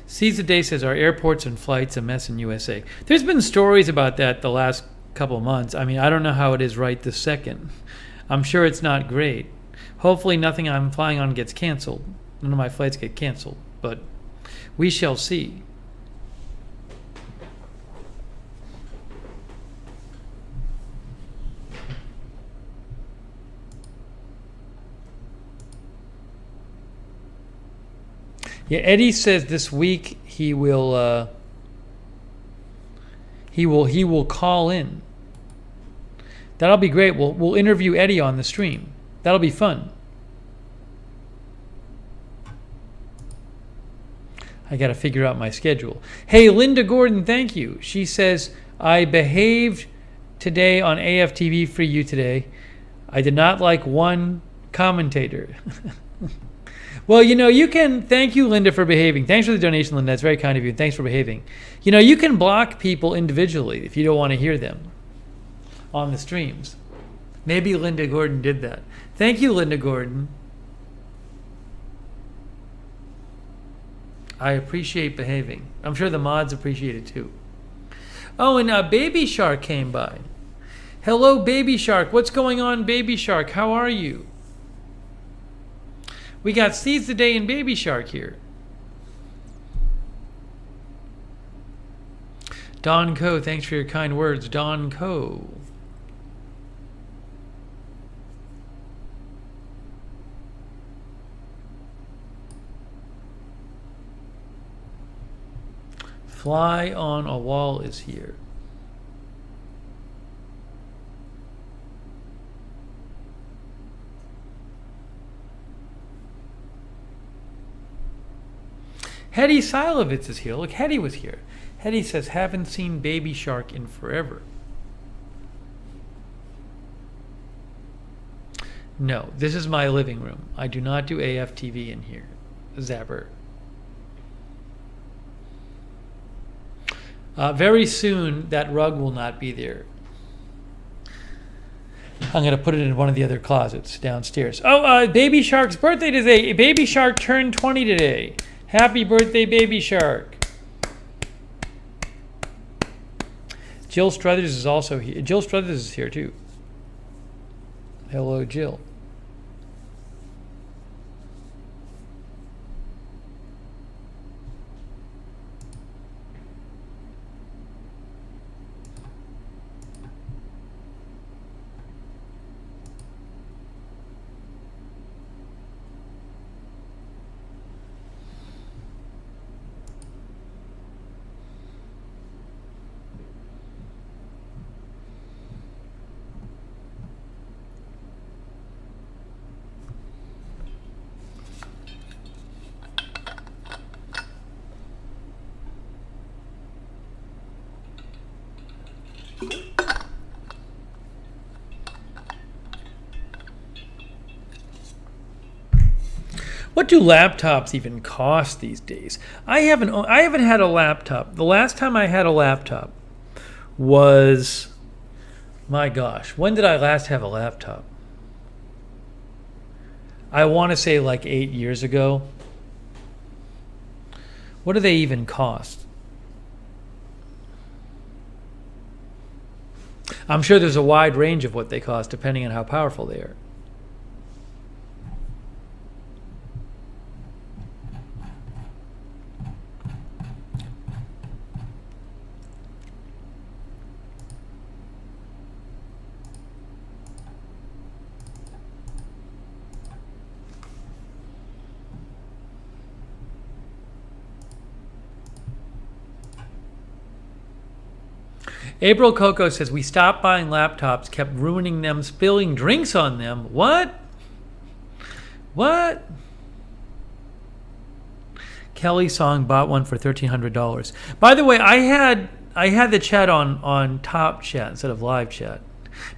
[SPEAKER 1] Seize the Day says, our airports and flights a mess in USA. There's been stories about that the last couple months. I mean, I don't know how it is right this second. I'm sure it's not great. Hopefully nothing I'm flying on gets canceled. None of my flights get canceled, but we shall see. Yeah, Eddie says this week he will call in. That'll be great. We'll interview Eddie on the stream. That'll be fun. I got to figure out my schedule. Hey, Linda Gordon, thank you. She says, I behaved today on AFTV for you today. I did not like one commentator. Well, you can, thank you, Linda, for behaving. Thanks for the donation, Linda. That's very kind of you. Thanks for behaving. You can block people individually if you don't want to hear them on the streams. Maybe Linda Gordon did that. Thank you, Linda Gordon. I appreciate behaving. I'm sure the mods appreciate it too. Oh, and Baby Shark came by. Hello, Baby Shark. What's going on, Baby Shark? How are you? We got Seize the Day and Baby Shark here. Don Coe, thanks for your kind words. Don Coe. Fly on a Wall is here. Hetty Silovitz is here. Look, Hetty was here. Hetty says, haven't seen Baby Shark in forever. No, this is my living room. I do not do AFTV in here. Zabber. Very soon, that rug will not be there. I'm going to put it in one of the other closets downstairs. Oh, Baby Shark's birthday today. Baby Shark turned 20 today. Happy birthday, Baby Shark. Jill Struthers is also here. Jill Struthers is here, too. Hello, Jill. What do laptops even cost these days? I haven't had a laptop. The last time I had a laptop was, my gosh, when did I last have a laptop? I want to say like 8 years ago. What do they even cost? I'm sure there's a wide range of what they cost depending on how powerful they are. April Coco says, we stopped buying laptops, kept ruining them, spilling drinks on them. What? What? Kelly Song bought one for $1,300. By the way, I had the chat on Top Chat instead of Live Chat.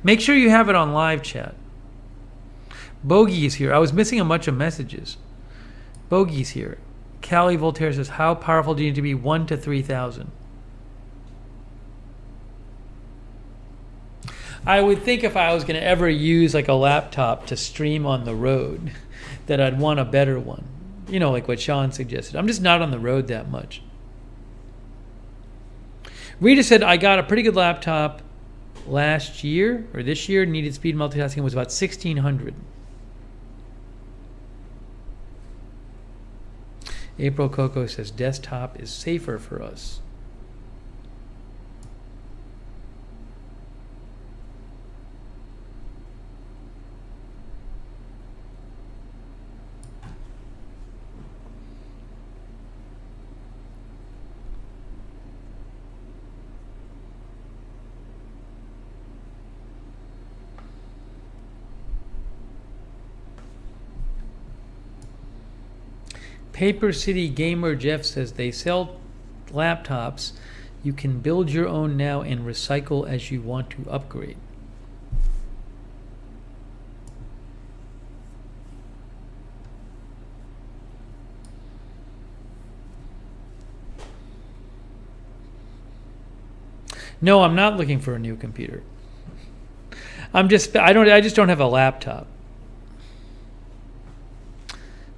[SPEAKER 1] Make sure you have it on Live Chat. Bogey is here. I was missing a bunch of messages. Bogey's here. Callie Voltaire says, how powerful do you need to be? 1 to 3,000. I would think if I was going to ever use like a laptop to stream on the road, that I'd want a better one. You know, like what Sean suggested. I'm just not on the road that much. Rita said, I got a pretty good laptop last year, or this year, needed speed multitasking, was about 1,600. April Coco says, desktop is safer for us. Paper City Gamer Jeff says they sell laptops. You can build your own now and recycle as you want to upgrade. No, I'm not looking for a new computer. I just don't have a laptop.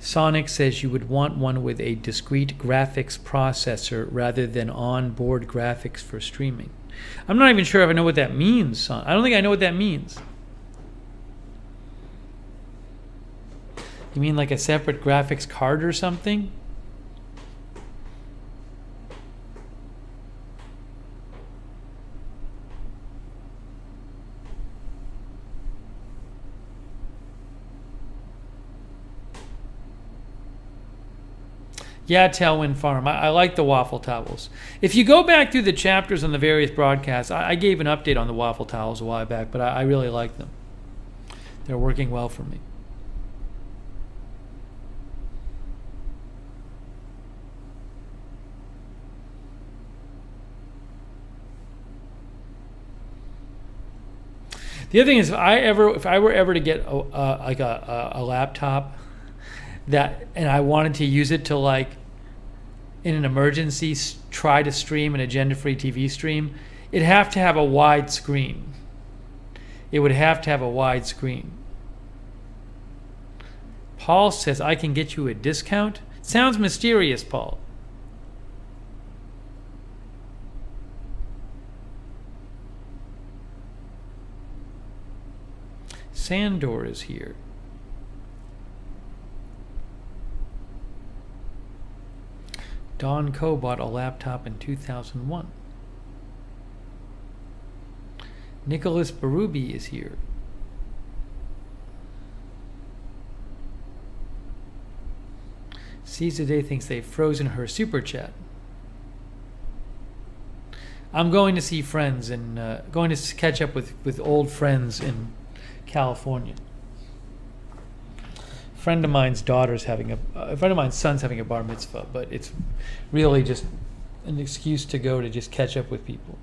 [SPEAKER 1] Sonic says you would want one with a discrete graphics processor rather than on-board graphics for streaming. I'm not even sure if I know what that means, Son. I don't think I know what that means. You mean like a separate graphics card or something? Yeah, Tailwind Farm. I like the waffle towels. If you go back through the chapters on the various broadcasts, I gave an update on the waffle towels a while back, but I really like them. They're working well for me. The other thing is, if I were ever to get a laptop and I wanted to use it to, like, in an emergency, try to stream an agenda-free TV stream, it'd have to have a wide screen. It would have to have a wide screen. Paul says, I can get you a discount. Sounds mysterious, Paul. Sandor is here. Don Coe bought a laptop in 2001. Nicholas Berube is here. Caesar Day thinks they've frozen her super chat. I'm going to see friends and going to catch up with old friends in California. A friend of mine's son's having a bar mitzvah, but it's really just an excuse to go to just catch up with people.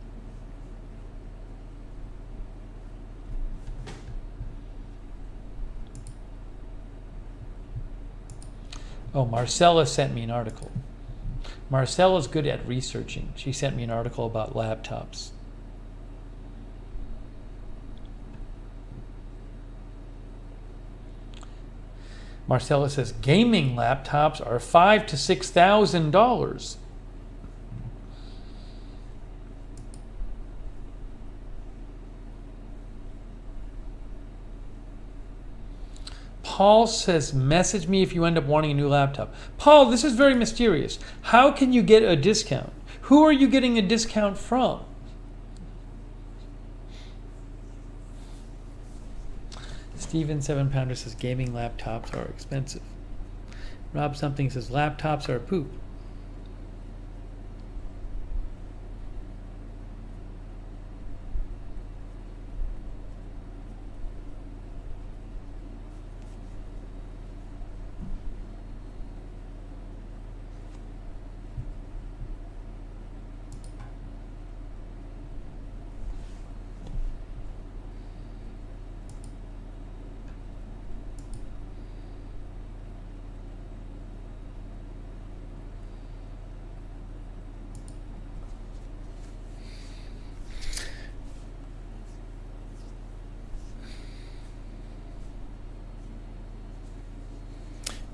[SPEAKER 1] Oh, Marcella sent me an article. Marcella's good at researching. She sent me an article about laptops. Marcella says gaming laptops are $5,000 to $6,000. Paul says, message me if you end up wanting a new laptop. Paul, this is very mysterious. How can you get a discount? Who are you getting a discount from? Steven 7-pounder says gaming laptops are expensive. Rob something says laptops are poop.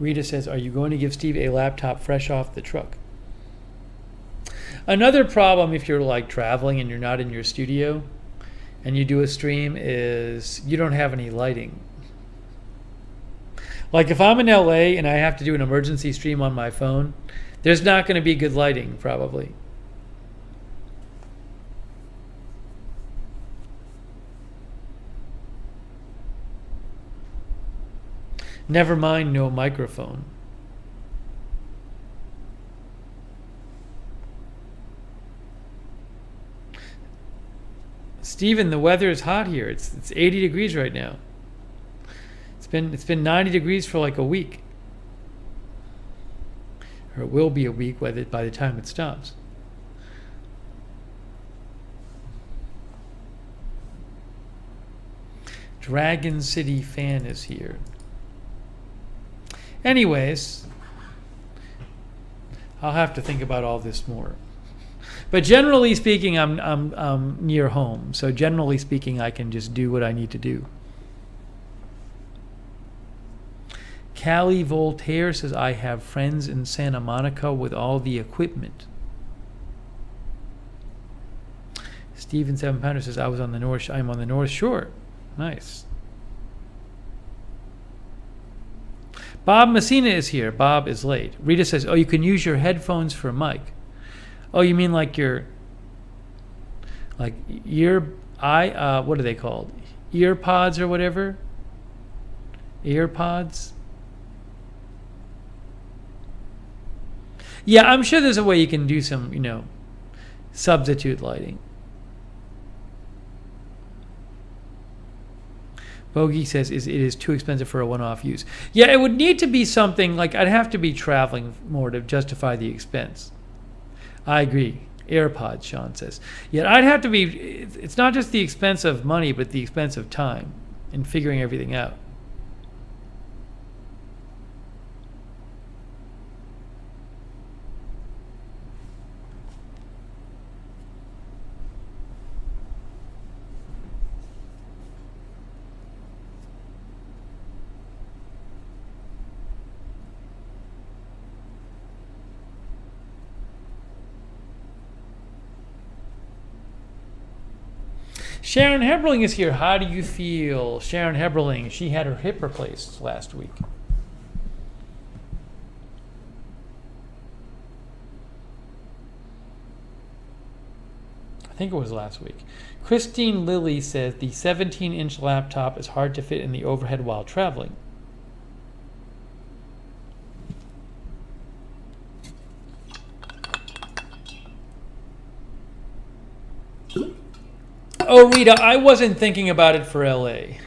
[SPEAKER 1] Rita says, are you going to give Steve a laptop fresh off the truck? Another problem if you're like traveling and you're not in your studio and you do a stream is you don't have any lighting. Like if I'm in LA and I have to do an emergency stream on my phone, there's not going to be good lighting probably. Never mind, no microphone. Steven, the weather is hot here. It's 80 degrees right now. It's been 90 degrees for like a week. Or it will be a week by the time it stops. Dragon City fan is here. Anyways, I'll have to think about all this more. But generally speaking, I'm near home. So generally speaking, I can just do what I need to do. Callie Voltaire says, I have friends in Santa Monica with all the equipment. Steven 7 Pounder says, I'm on the North Shore. Nice. Bob Messina is here. Bob is late. Rita says, oh, you can use your headphones for mic. Oh, you mean like your, what are they called? Ear pods or whatever? Ear pods? Yeah, I'm sure there's a way you can do some, substitute lighting. Bogey says it is too expensive for a one-off use. Yeah, it would need to be something like I'd have to be traveling more to justify the expense. I agree. AirPods, Sean says. Yet I'd have to be, it's not just the expense of money, but the expense of time in figuring everything out. Sharon Heberling is here. How do you feel? Sharon Heberling, she had her hip replaced last week. I think it was last week. Christine Lilly says the 17-inch laptop is hard to fit in the overhead while traveling. Oh, Rita, I wasn't thinking about it for LA.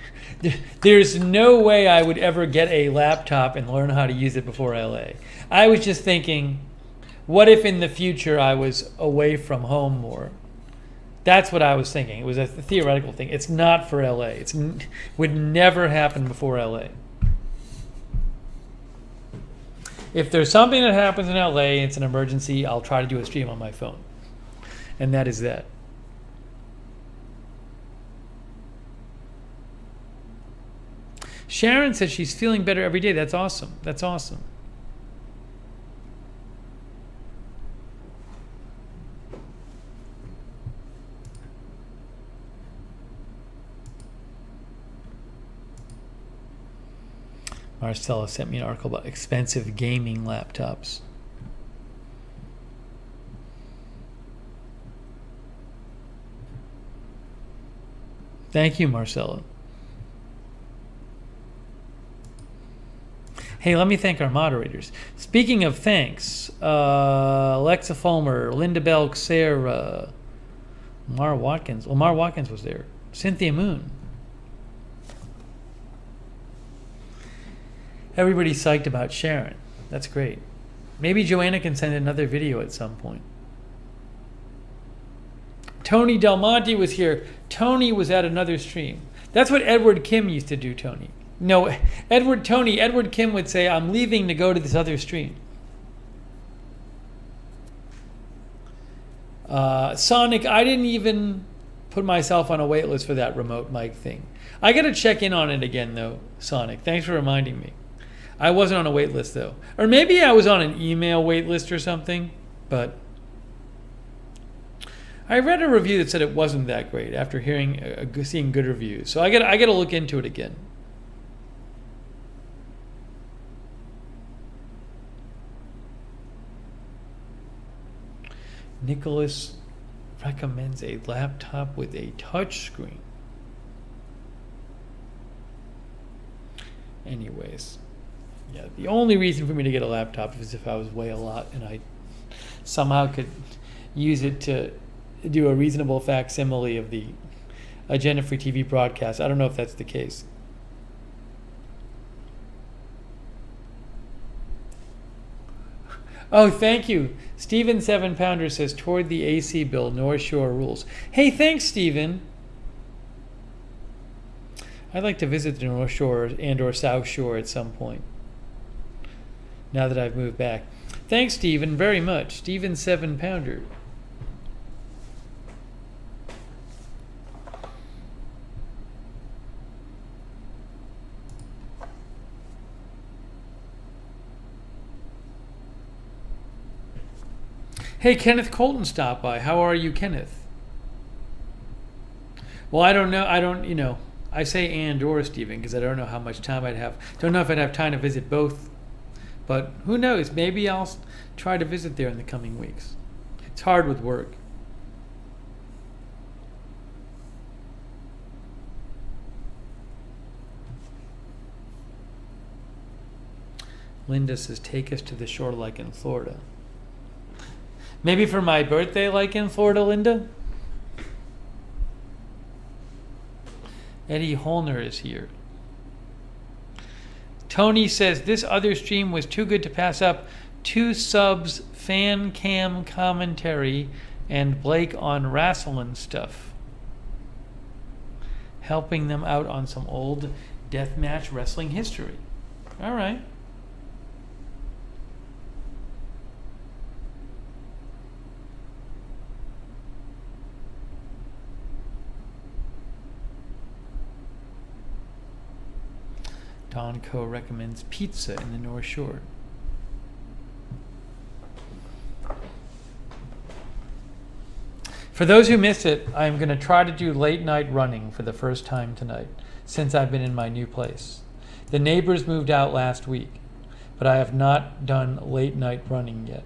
[SPEAKER 1] There's no way I would ever get a laptop and learn how to use it before LA. I was just thinking, what if in the future I was away from home more? That's what I was thinking. It was a theoretical thing. It's not for LA. It would never happen before LA. If there's something that happens in LA, it's an emergency, I'll try to do a stream on my phone. And that is that. Sharon says she's feeling better every day. That's awesome. That's awesome. Marcella sent me an article about expensive gaming laptops. Thank you, Marcella. Hey, let me thank our moderators. Speaking of thanks, Alexa Fulmer, Linda Belk, Sarah, Mar Watkins. Well, Mar Watkins was there. Cynthia Moon. Everybody's psyched about Sharon. That's great. Maybe Joanna can send another video at some point. Tony Del Monte was here. Tony was at another stream. That's what Edward Kim used to do, Tony. No, Edward Kim would say, I'm leaving to go to this other stream. Sonic, I didn't even put myself on a wait list for that remote mic thing. I got to check in on it again, though, Sonic. Thanks for reminding me. I wasn't on a wait list though. Or maybe I was on an email wait list or something, but I read a review that said it wasn't that great after seeing good reviews. So I got to look into it again. Nicholas recommends a laptop with a touch screen. Anyways, yeah, the only reason for me to get a laptop is if I was way a lot and I somehow could use it to do a reasonable facsimile of the Agenda Free TV broadcast. I don't know if that's the case. Oh, thank you. Stephen 7 Pounder says, toward the AC bill, North Shore rules. Hey, thanks, Stephen. I'd like to visit the North Shore and or South Shore at some point, now that I've moved back. Thanks, Stephen, very much. Stephen 7 Pounder. Hey, Kenneth Colton stopped by. How are you, Kenneth? Well, I don't know. I say and or Stephen because I don't know how much time I'd have. Don't know if I'd have time to visit both. But who knows? Maybe I'll try to visit there in the coming weeks. It's hard with work. Linda says, take us to the shore like in Florida. Maybe for my birthday like in Florida, Linda? Eddie Holner is here. Tony says, this other stream was too good to pass up. 2 subs, fan cam commentary, and Blake on wrestling stuff. Helping them out on some old deathmatch wrestling history. All right. Don Co recommends pizza in the North Shore. For those who missed it, I'm going to try to do late night running for the first time tonight, since I've been in my new place. The neighbors moved out last week, but I have not done late night running yet,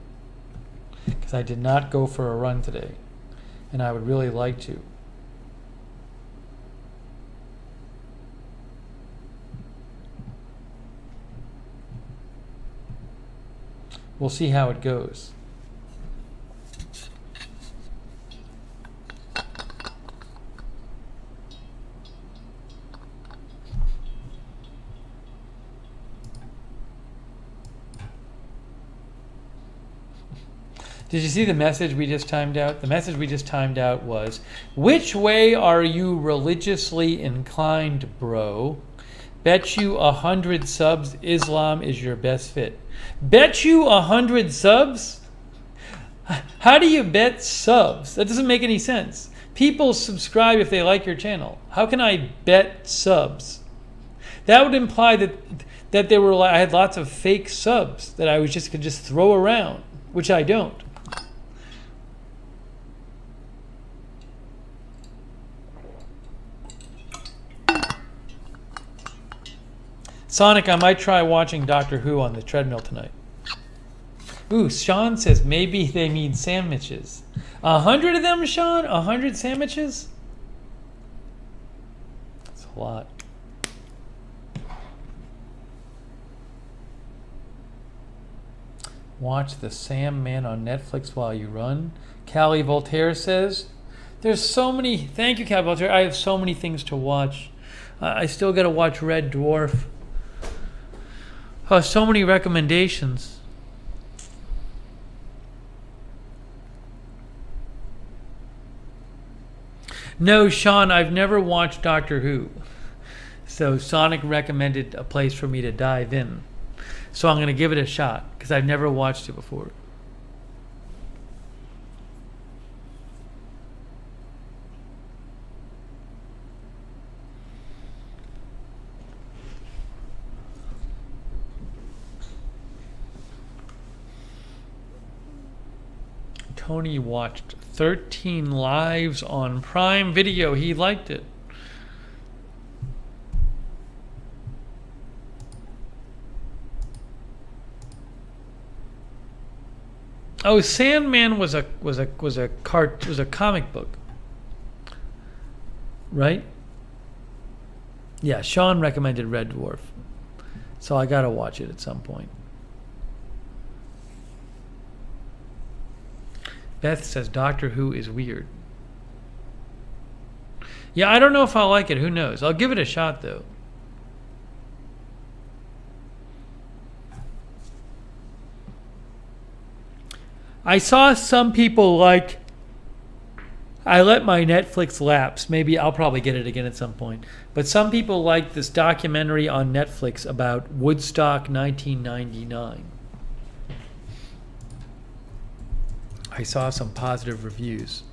[SPEAKER 1] because I did not go for a run today, and I would really like to. We'll see how it goes. Did you see the message we just timed out? The message we just timed out was, which way are you religiously inclined, bro? Bet you 100 subs Islam is your best fit. Bet you 100 subs? How do you bet subs? That doesn't make any sense. People subscribe if they like your channel. How can I bet subs? That would imply that I had lots of fake subs that I could just throw around, which I don't. Sonic, I might try watching Doctor Who on the treadmill tonight. Ooh, Sean says maybe they need sandwiches. 100 of them, Sean? 100 sandwiches? That's a lot. Watch The Sam Man on Netflix while you run. Callie Voltaire says, there's so many... Thank you, Callie Voltaire. I have so many things to watch. I still got to watch Red Dwarf. So many recommendations. No, Sean, I've never watched Doctor Who. So Sonic recommended a place for me to dive in. So I'm going to give it a shot because I've never watched it before. Tony watched 13 lives on Prime Video. He liked it. Oh, Sandman was a comic book, right? Yeah, Sean recommended Red Dwarf, so I gotta watch it at some point. Beth says Doctor Who is weird. Yeah, I don't know if I'll like it. Who knows? I'll give it a shot though. I saw some people like, I let my Netflix lapse. Maybe I'll probably get it again at some point. But some people like this documentary on Netflix about Woodstock 1999. I saw some positive reviews.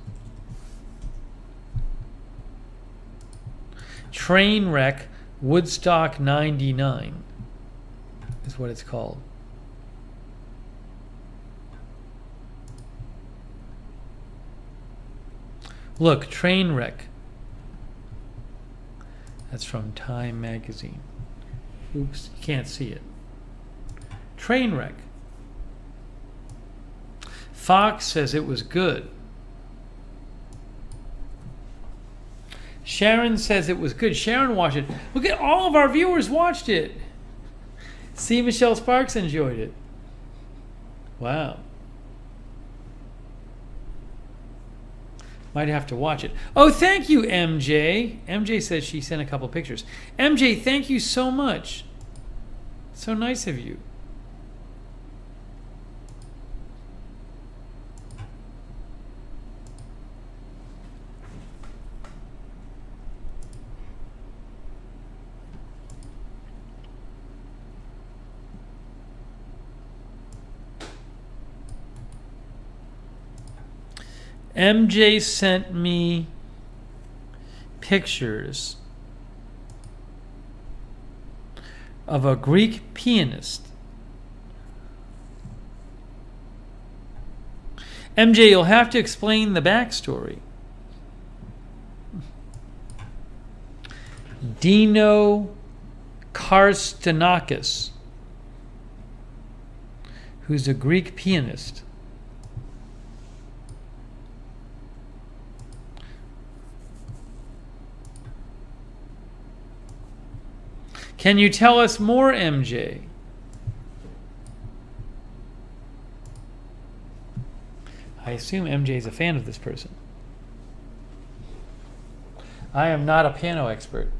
[SPEAKER 1] Trainwreck Woodstock 99 is what it's called. Look, Trainwreck. That's from Time Magazine. Oops, you can't see it. Trainwreck. Fox says it was good. Sharon says it was good. Sharon watched it. Look at all of our viewers watched it. See, Michelle Sparks enjoyed it. Wow. Might have to watch it. Oh, thank you, MJ. MJ says she sent a couple pictures. MJ, thank you so much. So nice of you. MJ sent me pictures of a Greek pianist. MJ, you'll have to explain the backstory. Dino Karstanakis, who's a Greek pianist. Can you tell us more, MJ? I assume MJ is a fan of this person. I am not a piano expert.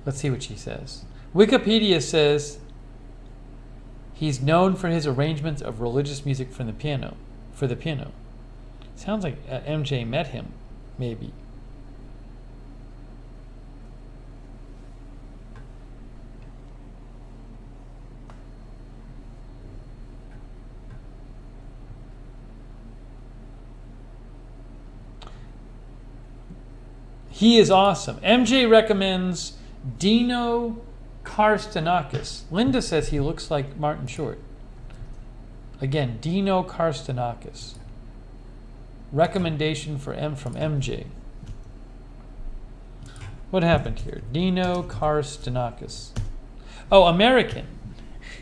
[SPEAKER 1] Let's see what she says. Wikipedia says he's known for his arrangements of religious music for the piano. Sounds like MJ met him, maybe. He is awesome. MJ recommends Dino Karstanakis. Linda says he looks like Martin Short. Again, Dino Karstanakis. Recommendation from MJ. What happened here? Dino Karstanakis. Oh, American.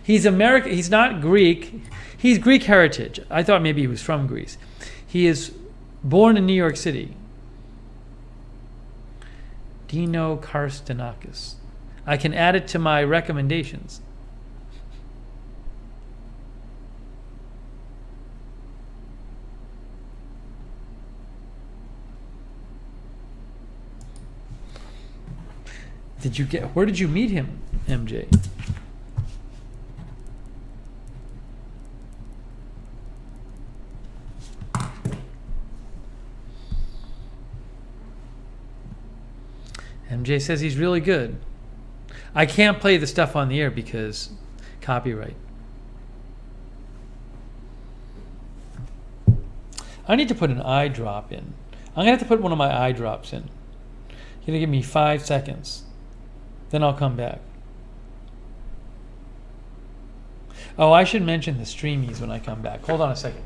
[SPEAKER 1] He's American. He's not Greek. He's Greek heritage. I thought maybe he was from Greece. He is born in New York City. Dino Karstanakis. I can add it to my recommendations. Where did you meet him, MJ? MJ says he's really good. I can't play the stuff on the air because copyright. I need to put an eye drop in. I'm going to have to put one of my eye drops in. You're going to give me 5 seconds. Then I'll come back. Oh, I should mention the Streamies when I come back. Hold on a second.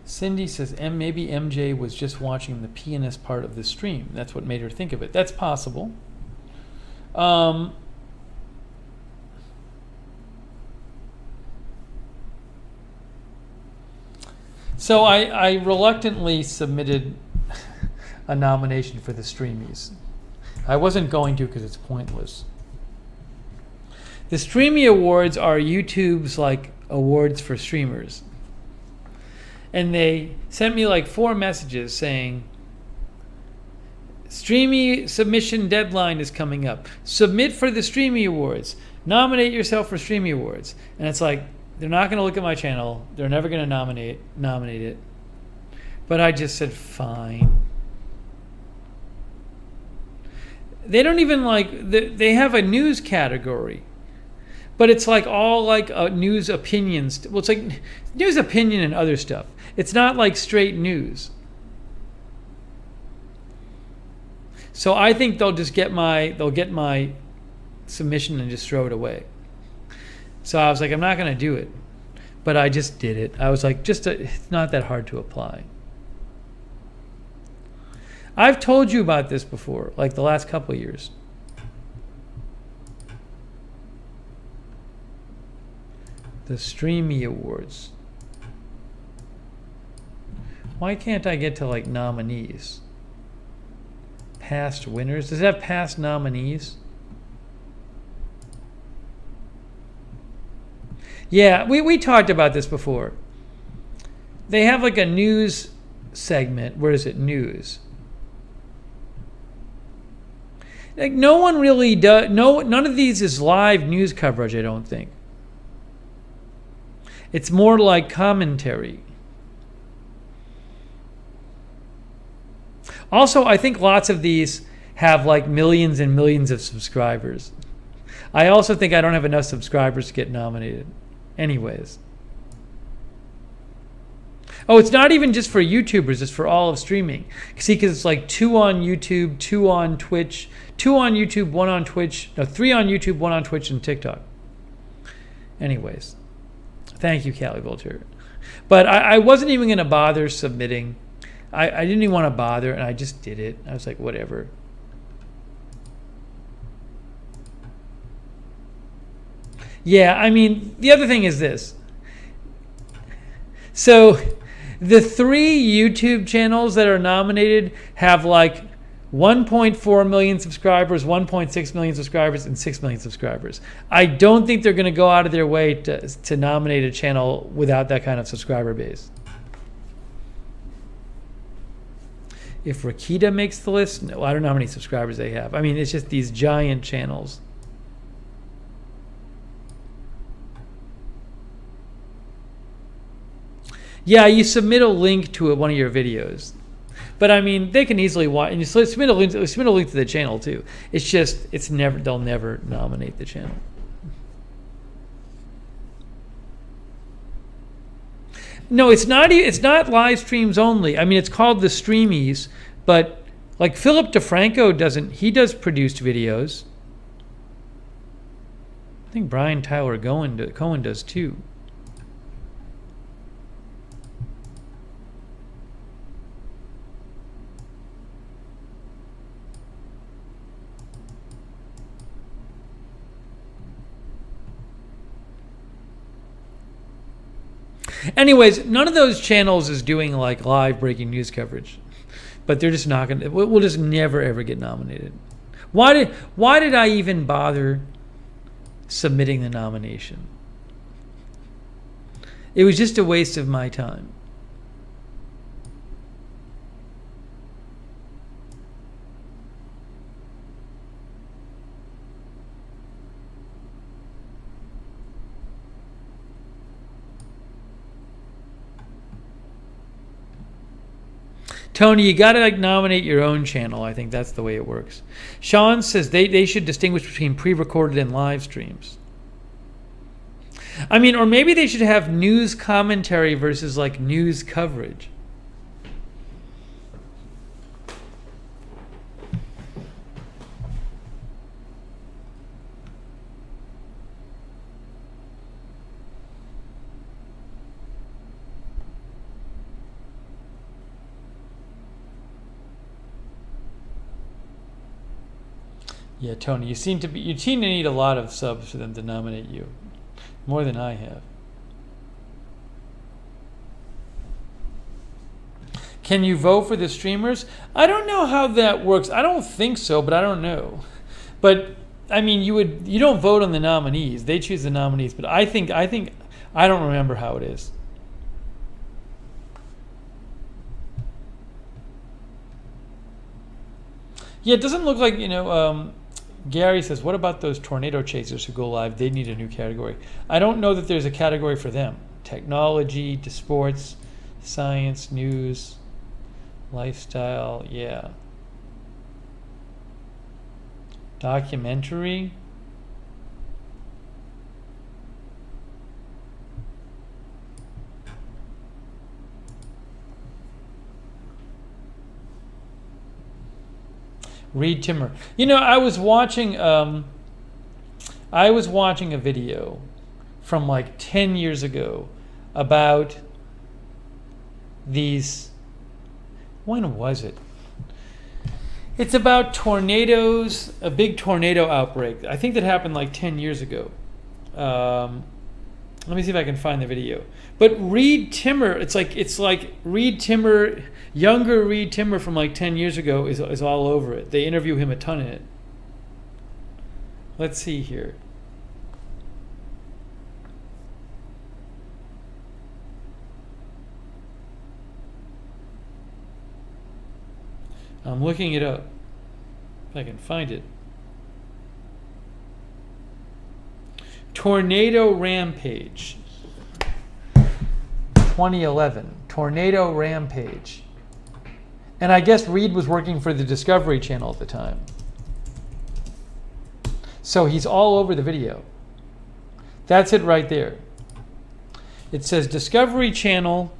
[SPEAKER 1] Cindy says, maybe MJ was just watching the pianist part of the stream. That's what made her think of it. That's possible. So I reluctantly submitted a nomination for the Streamies. I wasn't going to because it's pointless. The Streamy Awards are YouTube's like awards for streamers. And they sent me like 4 messages saying, Streamy submission deadline is coming up. Submit for the Streamy Awards. Nominate yourself for Streamy Awards. And it's like, they're not going to look at my channel. They're never going to nominate it. But I just said, fine. They don't even like, they have a news category. But it's like all like news opinions. Well, it's like news opinion and other stuff. It's not like straight news. So I think they'll get my submission and just throw it away. So I was like, I'm not going to do it. But I just did it. I was like, it's not that hard to apply. I've told you about this before, like the last couple of years. The Streamy Awards. Why can't I get to like nominees? Past winners? Does it have past nominees? Yeah, we talked about this before. They have like a news segment. Where is it? News. Like no one really does. None of these is live news coverage, I don't think. It's more like commentary. Also, I think lots of these have like millions and millions of subscribers. I also think I don't have enough subscribers to get nominated. Anyways. Oh, it's not even just for YouTubers, it's for all of streaming. See, because it's like 2 on YouTube, 2 on Twitch, 2 on YouTube, 1 on Twitch, no, 3 on YouTube, 1 on Twitch and TikTok. Anyways. Thank you, Callie Voltaire. But I wasn't even going to bother submitting. I didn't even want to bother, and I just did it. I was like, whatever. Yeah, I mean, the other thing is this. So the 3 YouTube channels that are nominated have like 1.4 million subscribers, 1.6 million subscribers, and 6 million subscribers. I don't think they're going to go out of their way to nominate a channel without that kind of subscriber base. If Rakita makes the list, no, I don't know how many subscribers they have. I mean, it's just these giant channels. Yeah, you submit a link to one of your videos. But I mean, they can easily watch, and you submit a link to the channel too. It's just, they'll never nominate the channel. No, it's not live streams only. I mean, it's called the Streamies, but like Philip DeFranco he does produced videos. I think Brian Tyler Cohen does too. Anyways, none of those channels is doing like live breaking news coverage, but they're just not gonna. We'll just never ever get nominated. Why did I even bother submitting the nomination? It was just a waste of my time. Tony, you got to like nominate your own channel. I think that's the way it works. Sean says they should distinguish between pre-recorded and live streams. I mean, or maybe they should have news commentary versus like news coverage. Yeah, Tony, you seem to need a lot of subs for them to nominate you. More than I have. Can you vote for the streamers? I don't know how that works. I don't think so, but I don't know. But I mean, you don't vote on the nominees. They choose the nominees, but I don't remember how it is. Yeah, it doesn't look like, Gary says, what about those tornado chasers who go live? They need a new category. I don't know that there's a category for them. Technology, to sports, science, news, lifestyle, yeah. Documentary. Reed Timmer. I was watching a video from like 10 years ago about these. When was it? It's about tornadoes, a big tornado outbreak. I think that happened like 10 years ago. Let me see if I can find the video. But Reed Timmer, it's like Reed Timmer, younger Reed Timmer from like 10 years ago is all over it. They interview him a ton in it. Let's see here. I'm looking it up. If I can find it. Tornado Rampage. 2011. Tornado Rampage. And I guess Reed was working for the Discovery Channel at the time. So he's all over the video. That's it right there. It says Discovery Channel.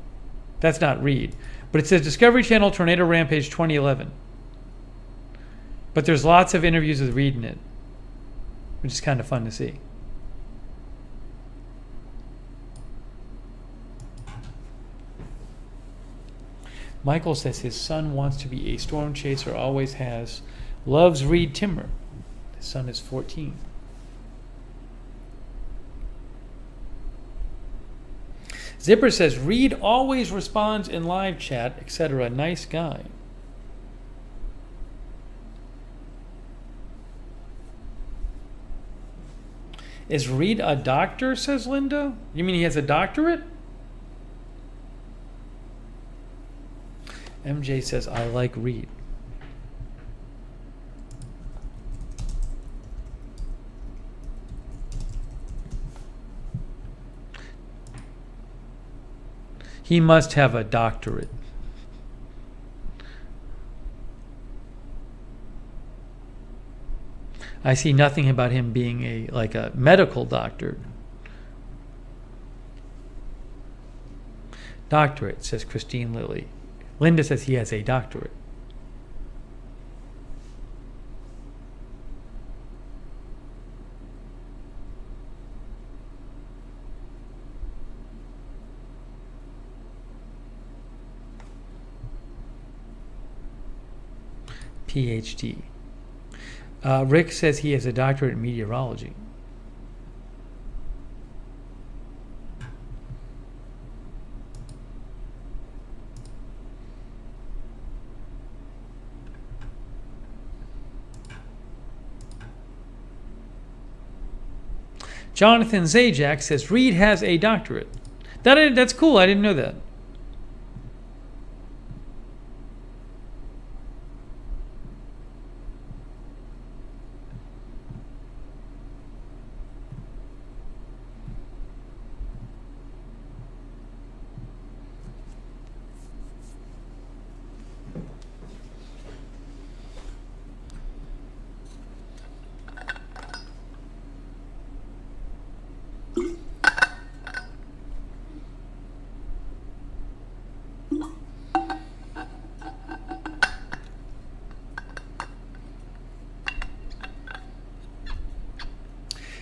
[SPEAKER 1] That's not Reed. But it says Discovery Channel Tornado Rampage 2011. But there's lots of interviews with Reed in it, which is kind of fun to see. Michael says his son wants to be a storm chaser, always has. Loves Reed Timmer. His son is 14. Zipper says Reed always responds in live chat, etc. Nice guy. Is Reed a doctor, says Linda? You mean he has a doctorate? MJ says, I like Reed. He must have a doctorate. I see nothing about him being a medical doctor. Doctorate, says Christine Lilly. Linda says he has a doctorate. PhD. Rick says he has a doctorate in meteorology. Jonathan Zajac says Reed has a doctorate. That's cool. I didn't know that.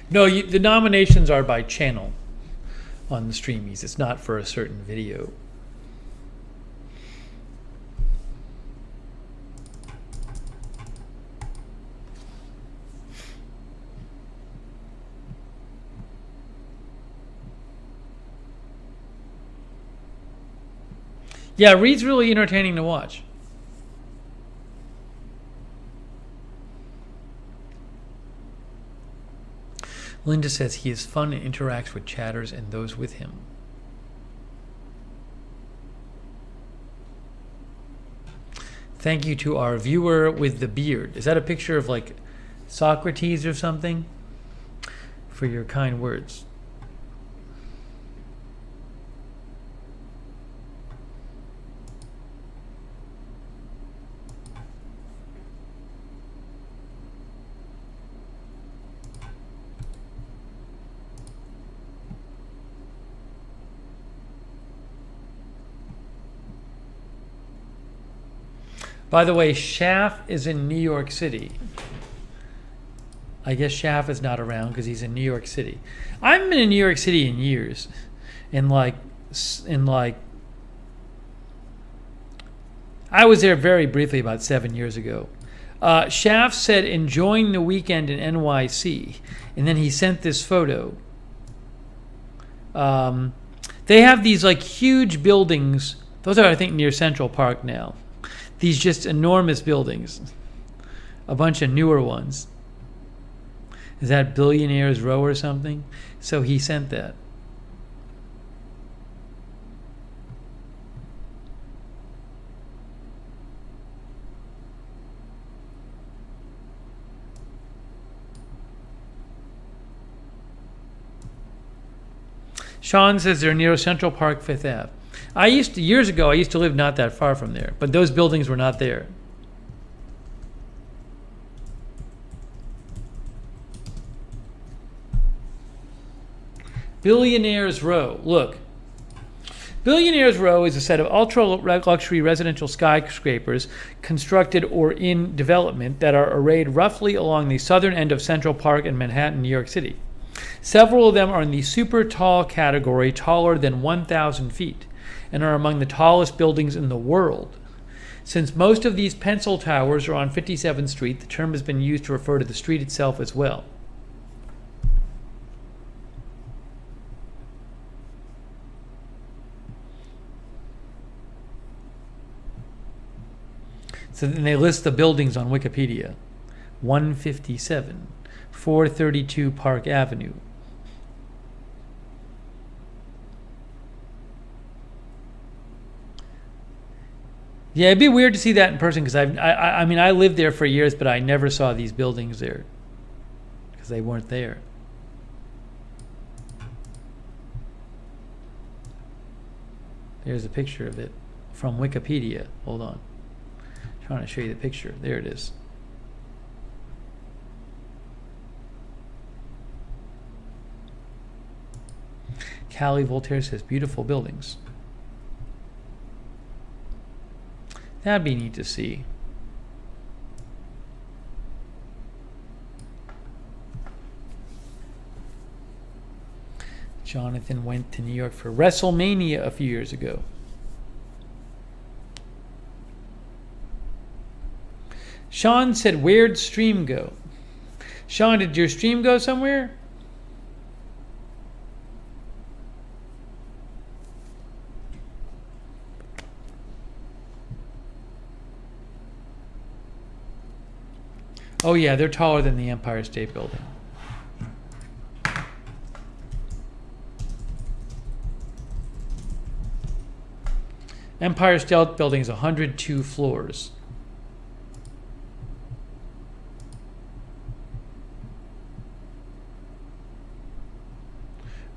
[SPEAKER 1] No, the nominations are by channel on the Streamies. It's not for a certain video. Yeah, Reed's really entertaining to watch. Linda says he is fun and interacts with chatters and those with him. Thank you to our viewer with the beard. Is that a picture of like Socrates or something? For your kind words. By the way, Schaff is in New York City. I guess Schaff is not around because he's in New York City. I haven't been in New York City in years. I was there very briefly about 7 years ago. Schaff said enjoying the weekend in NYC, and then he sent this photo. They have these like huge buildings. Those are, I think, near Central Park now. These just enormous buildings. A bunch of newer ones. Is that Billionaire's Row or something? So he sent that. Sean says they're near Central Park, 5th Ave. Years ago, I used to live not that far from there, but those buildings were not there. Billionaire's Row. Look. Billionaire's Row is a set of ultra-luxury residential skyscrapers constructed or in development that are arrayed roughly along the southern end of Central Park in Manhattan, New York City. Several of them are in the super tall category, taller than 1,000 feet, and are among the tallest buildings in the world. Since most of these pencil towers are on 57th Street, the term has been used to refer to the street itself as well. So then they list the buildings on Wikipedia. 157, 432 Park Avenue. Yeah, it'd be weird to see that in person because I mean I lived there for years, but I never saw these buildings there because they weren't there. There's a picture of it from Wikipedia. Hold on. I'm trying to show you the picture. There it is. Callie Voltaire says, beautiful buildings. That'd be neat to see. Jonathan went to New York for WrestleMania a few years ago. Sean said, where'd stream go? Sean, did your stream go somewhere? Oh yeah, they're taller than the Empire State Building. Empire State Building is 102 floors.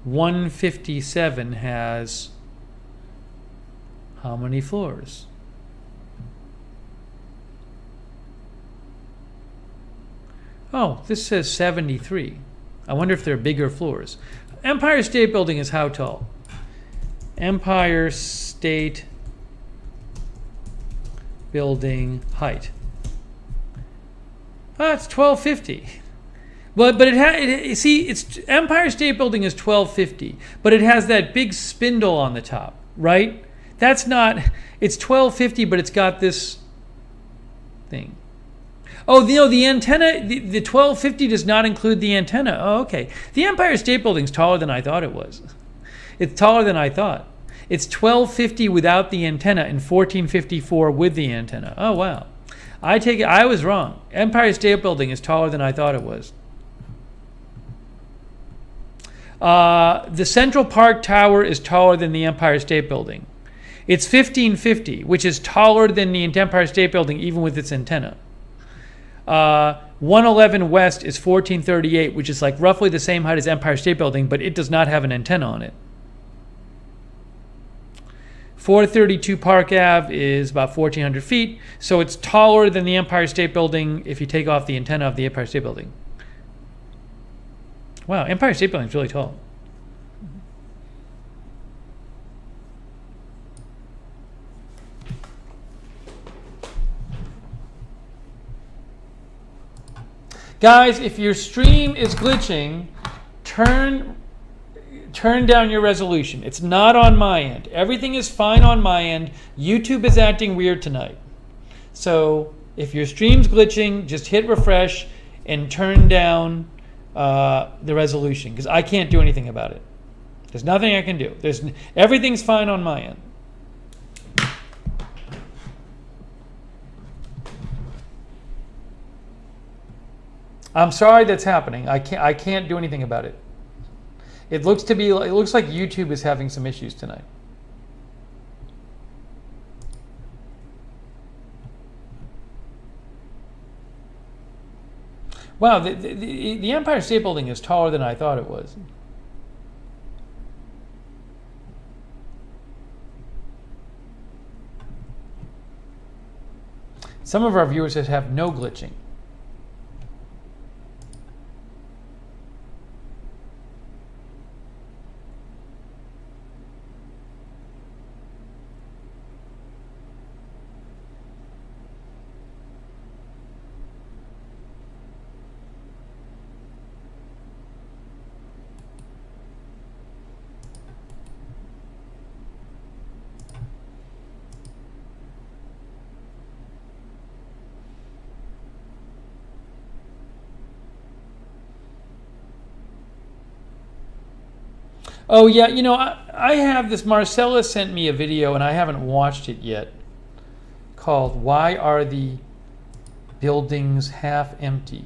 [SPEAKER 1] $157 has how many floors? Oh, this says 73. I wonder if they're bigger floors. Empire State Building is how tall? Empire State Building height. Oh, it's 1250. But it's Empire State Building is 1250, but it has that big spindle on the top, right? That's not. It's 1250, but it's got this thing. Oh, the antenna. The 1250 does not include the antenna. Oh, okay. The Empire State Building's taller than I thought it was. It's taller than I thought. It's 1250 without the antenna and 1454 with the antenna. Oh wow. I take it. I was wrong. Empire State Building is taller than I thought it was. The Central Park Tower is taller than the Empire State Building. It's 1550, which is taller than the Empire State Building, even with its antenna. 111 West is 1438, which is like roughly the same height as Empire State Building, but it does not have an antenna on it. 432 Park Ave is about 1,400 feet, so it's taller than the Empire State Building if you take off the antenna of the Empire State Building. Wow, Empire State Building is really tall. Guys, if your stream is glitching, turn down your resolution. It's not on my end. Everything is fine on my end. YouTube is acting weird tonight. So if your stream's glitching, just hit refresh and turn down the resolution, because I can't do anything about it. There's nothing I can do. Everything's fine on my end. I'm sorry that's happening. I can't do anything about it. It looks like YouTube is having some issues tonight. Wow, the Empire State Building is taller than I thought it was. Some of our viewers have no glitching. Oh yeah, I have this. Marcella sent me a video and I haven't watched it yet, called "Why Are the Buildings Half Empty?"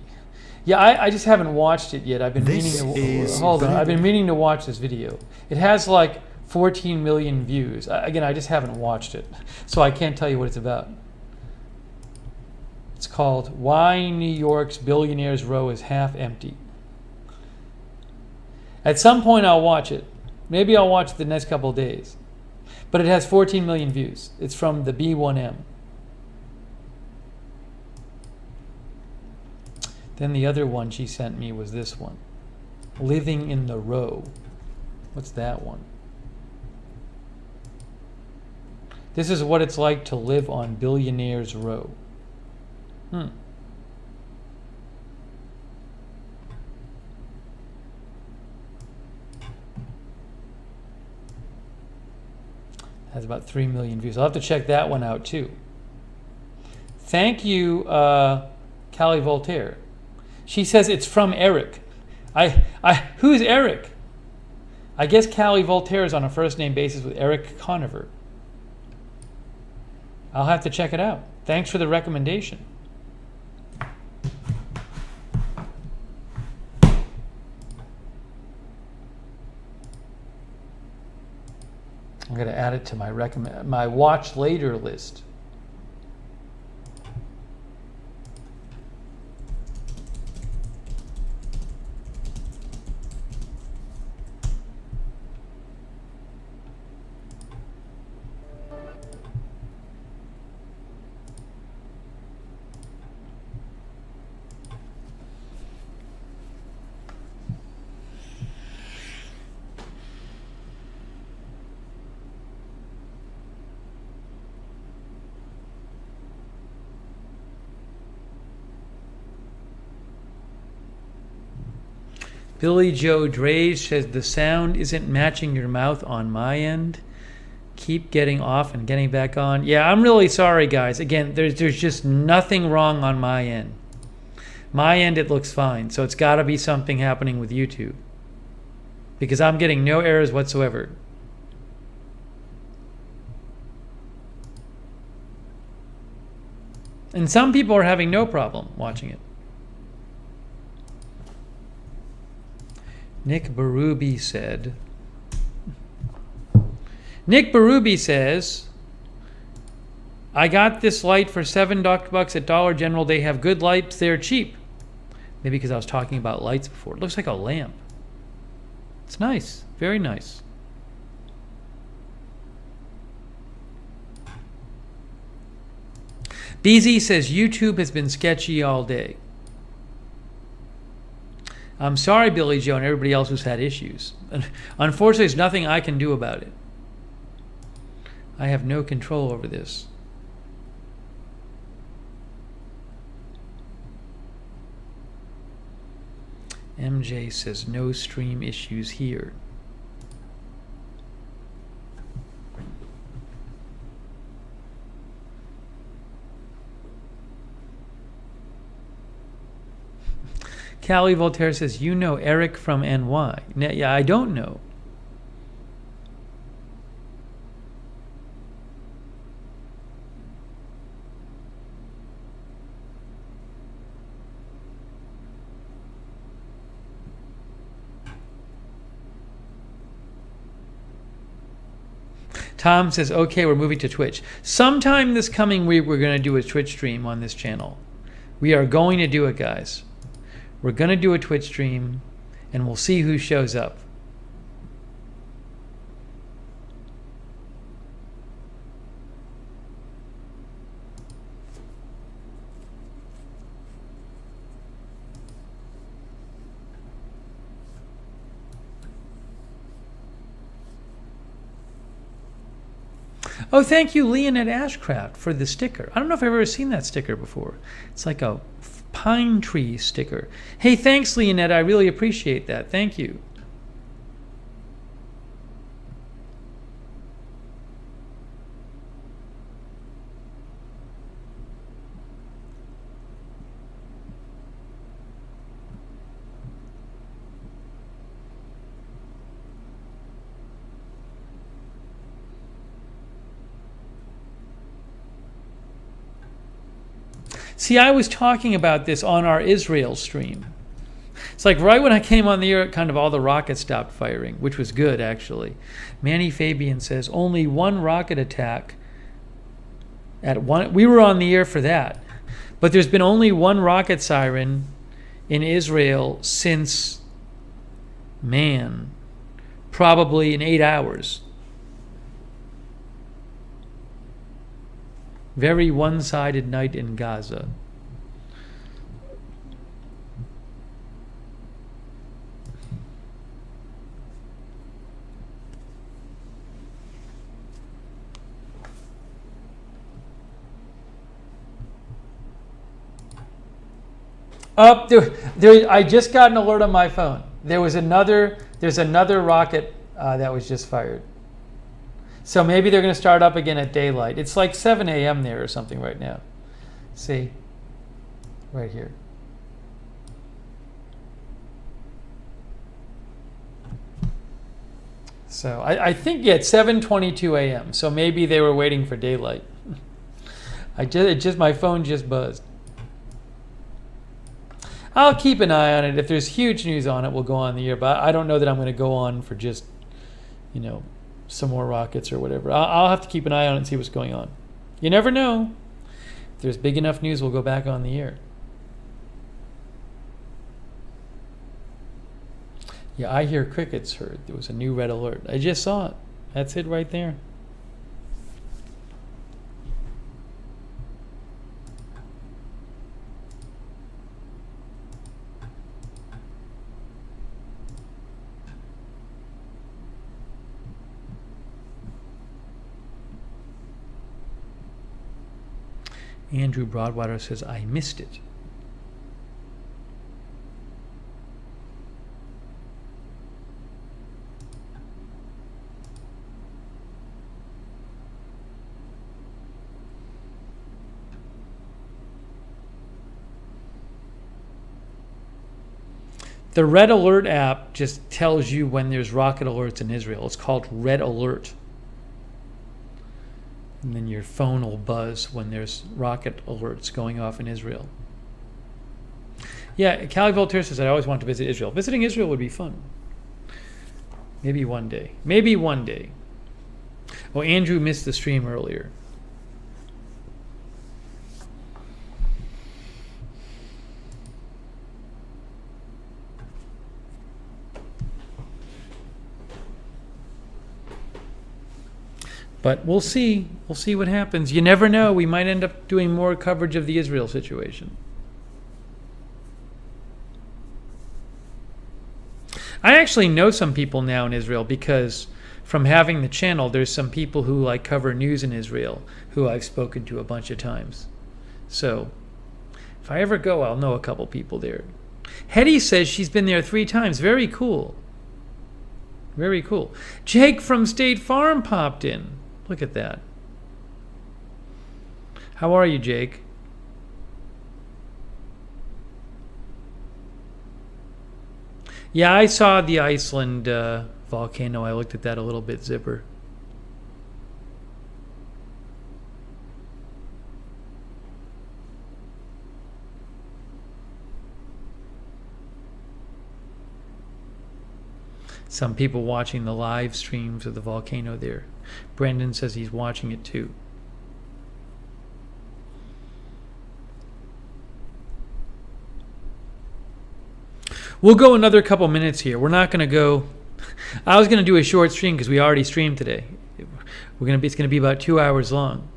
[SPEAKER 1] Yeah, I just haven't watched it yet. I've been meaning to hold on. I've been meaning to watch this video. It has like 14 million views. Again, I just haven't watched it, so I can't tell you what it's about. It's called "Why New York's Billionaires Row is Half Empty." At some point, I'll watch it. Maybe I'll watch it the next couple of days. But it has 14 million views. It's from the B1M. Then the other one she sent me was this one. Living in the Row. What's that one? This is what it's like to live on Billionaires Row. Has about 3 million views. I'll have to check that one out too. Thank you, Callie Voltaire. She says it's from Eric. Who's Eric? I guess Callie Voltaire is on a first name basis with Eric Conover. I'll have to check it out. Thanks for the recommendation. I'm going to add it to my watch later list. Billy Joe Drage says the sound isn't matching your mouth on my end. Keep getting off and getting back on. Yeah, I'm really sorry, guys. Again, there's just nothing wrong on my end. My end, it looks fine. So it's got to be something happening with YouTube, because I'm getting no errors whatsoever. And some people are having no problem watching it. Nick Berube says, I got this light for $7 at Dollar General. They have good lights. They're cheap. Maybe because I was talking about lights before. It looks like a lamp. It's nice. Very nice. BZ says YouTube has been sketchy all day. I'm sorry, Billy Joe, and everybody else who's had issues. Unfortunately, there's nothing I can do about it. I have no control over this. MJ says no stream issues here. Callie Voltaire says, you know Eric from NY. Yeah, I don't know. Tom says, okay, we're moving to Twitch. Sometime this coming week, we're going to do a Twitch stream on this channel. We are going to do it, guys. We're going to do a Twitch stream, and we'll see who shows up. Oh, thank you, Leonette Ashcraft, for the sticker. I don't know if I've ever seen that sticker before. It's like a pine tree sticker. Hey, thanks, Leonette. I really appreciate that. Thank you. See, I was talking about this on our Israel stream. It's like right when I came on the air, kind of all the rockets stopped firing, which was good, actually. Manny Fabian says, only one rocket attack at one. We were on the air for that. But there's been only one rocket siren in Israel since, man, probably in 8 hours. Very one-sided night in Gaza. I just got an alert on my phone. There's another rocket that was just fired. So maybe they're going to start up again at daylight. It's like 7 a.m. there or something right now. See? Right here. So I think, yeah, it's 7:22 a.m. So maybe they were waiting for daylight. My phone just buzzed. I'll keep an eye on it. If there's huge news on it, we'll go on the air. But I don't know that I'm going to go on for just, some more rockets or whatever. I'll have to keep an eye on it and see what's going on. You never know. If there's big enough news, we'll go back on the air. Yeah, I hear crickets heard. There was a new red alert. I just saw it. That's it right there. Andrew Broadwater says, I missed it. The Red Alert app just tells you when there's rocket alerts in Israel. It's called Red Alert. And then your phone will buzz when there's rocket alerts going off in Israel. Yeah, Callie Voltaire says, I always want to visit Israel. Visiting Israel would be fun. Maybe one day. Maybe one day. Oh, Andrew missed the stream earlier. But we'll see. We'll see what happens. You never know. We might end up doing more coverage of the Israel situation. I actually know some people now in Israel because from having the channel, there's some people who like cover news in Israel who I've spoken to a bunch of times. So if I ever go, I'll know a couple people there. Hetty says she's been there 3 times. Very cool. Very cool. Jake from State Farm popped in. Look at that. How are you, Jake? Yeah, I saw the Iceland volcano. I looked at that a little bit, Zipper. Some people watching the live streams of the volcano there. Brendan says he's watching it too. We'll go another couple minutes here. We're not going to go. I was going to do a short stream because we already streamed today. It's going to be about 2 hours long.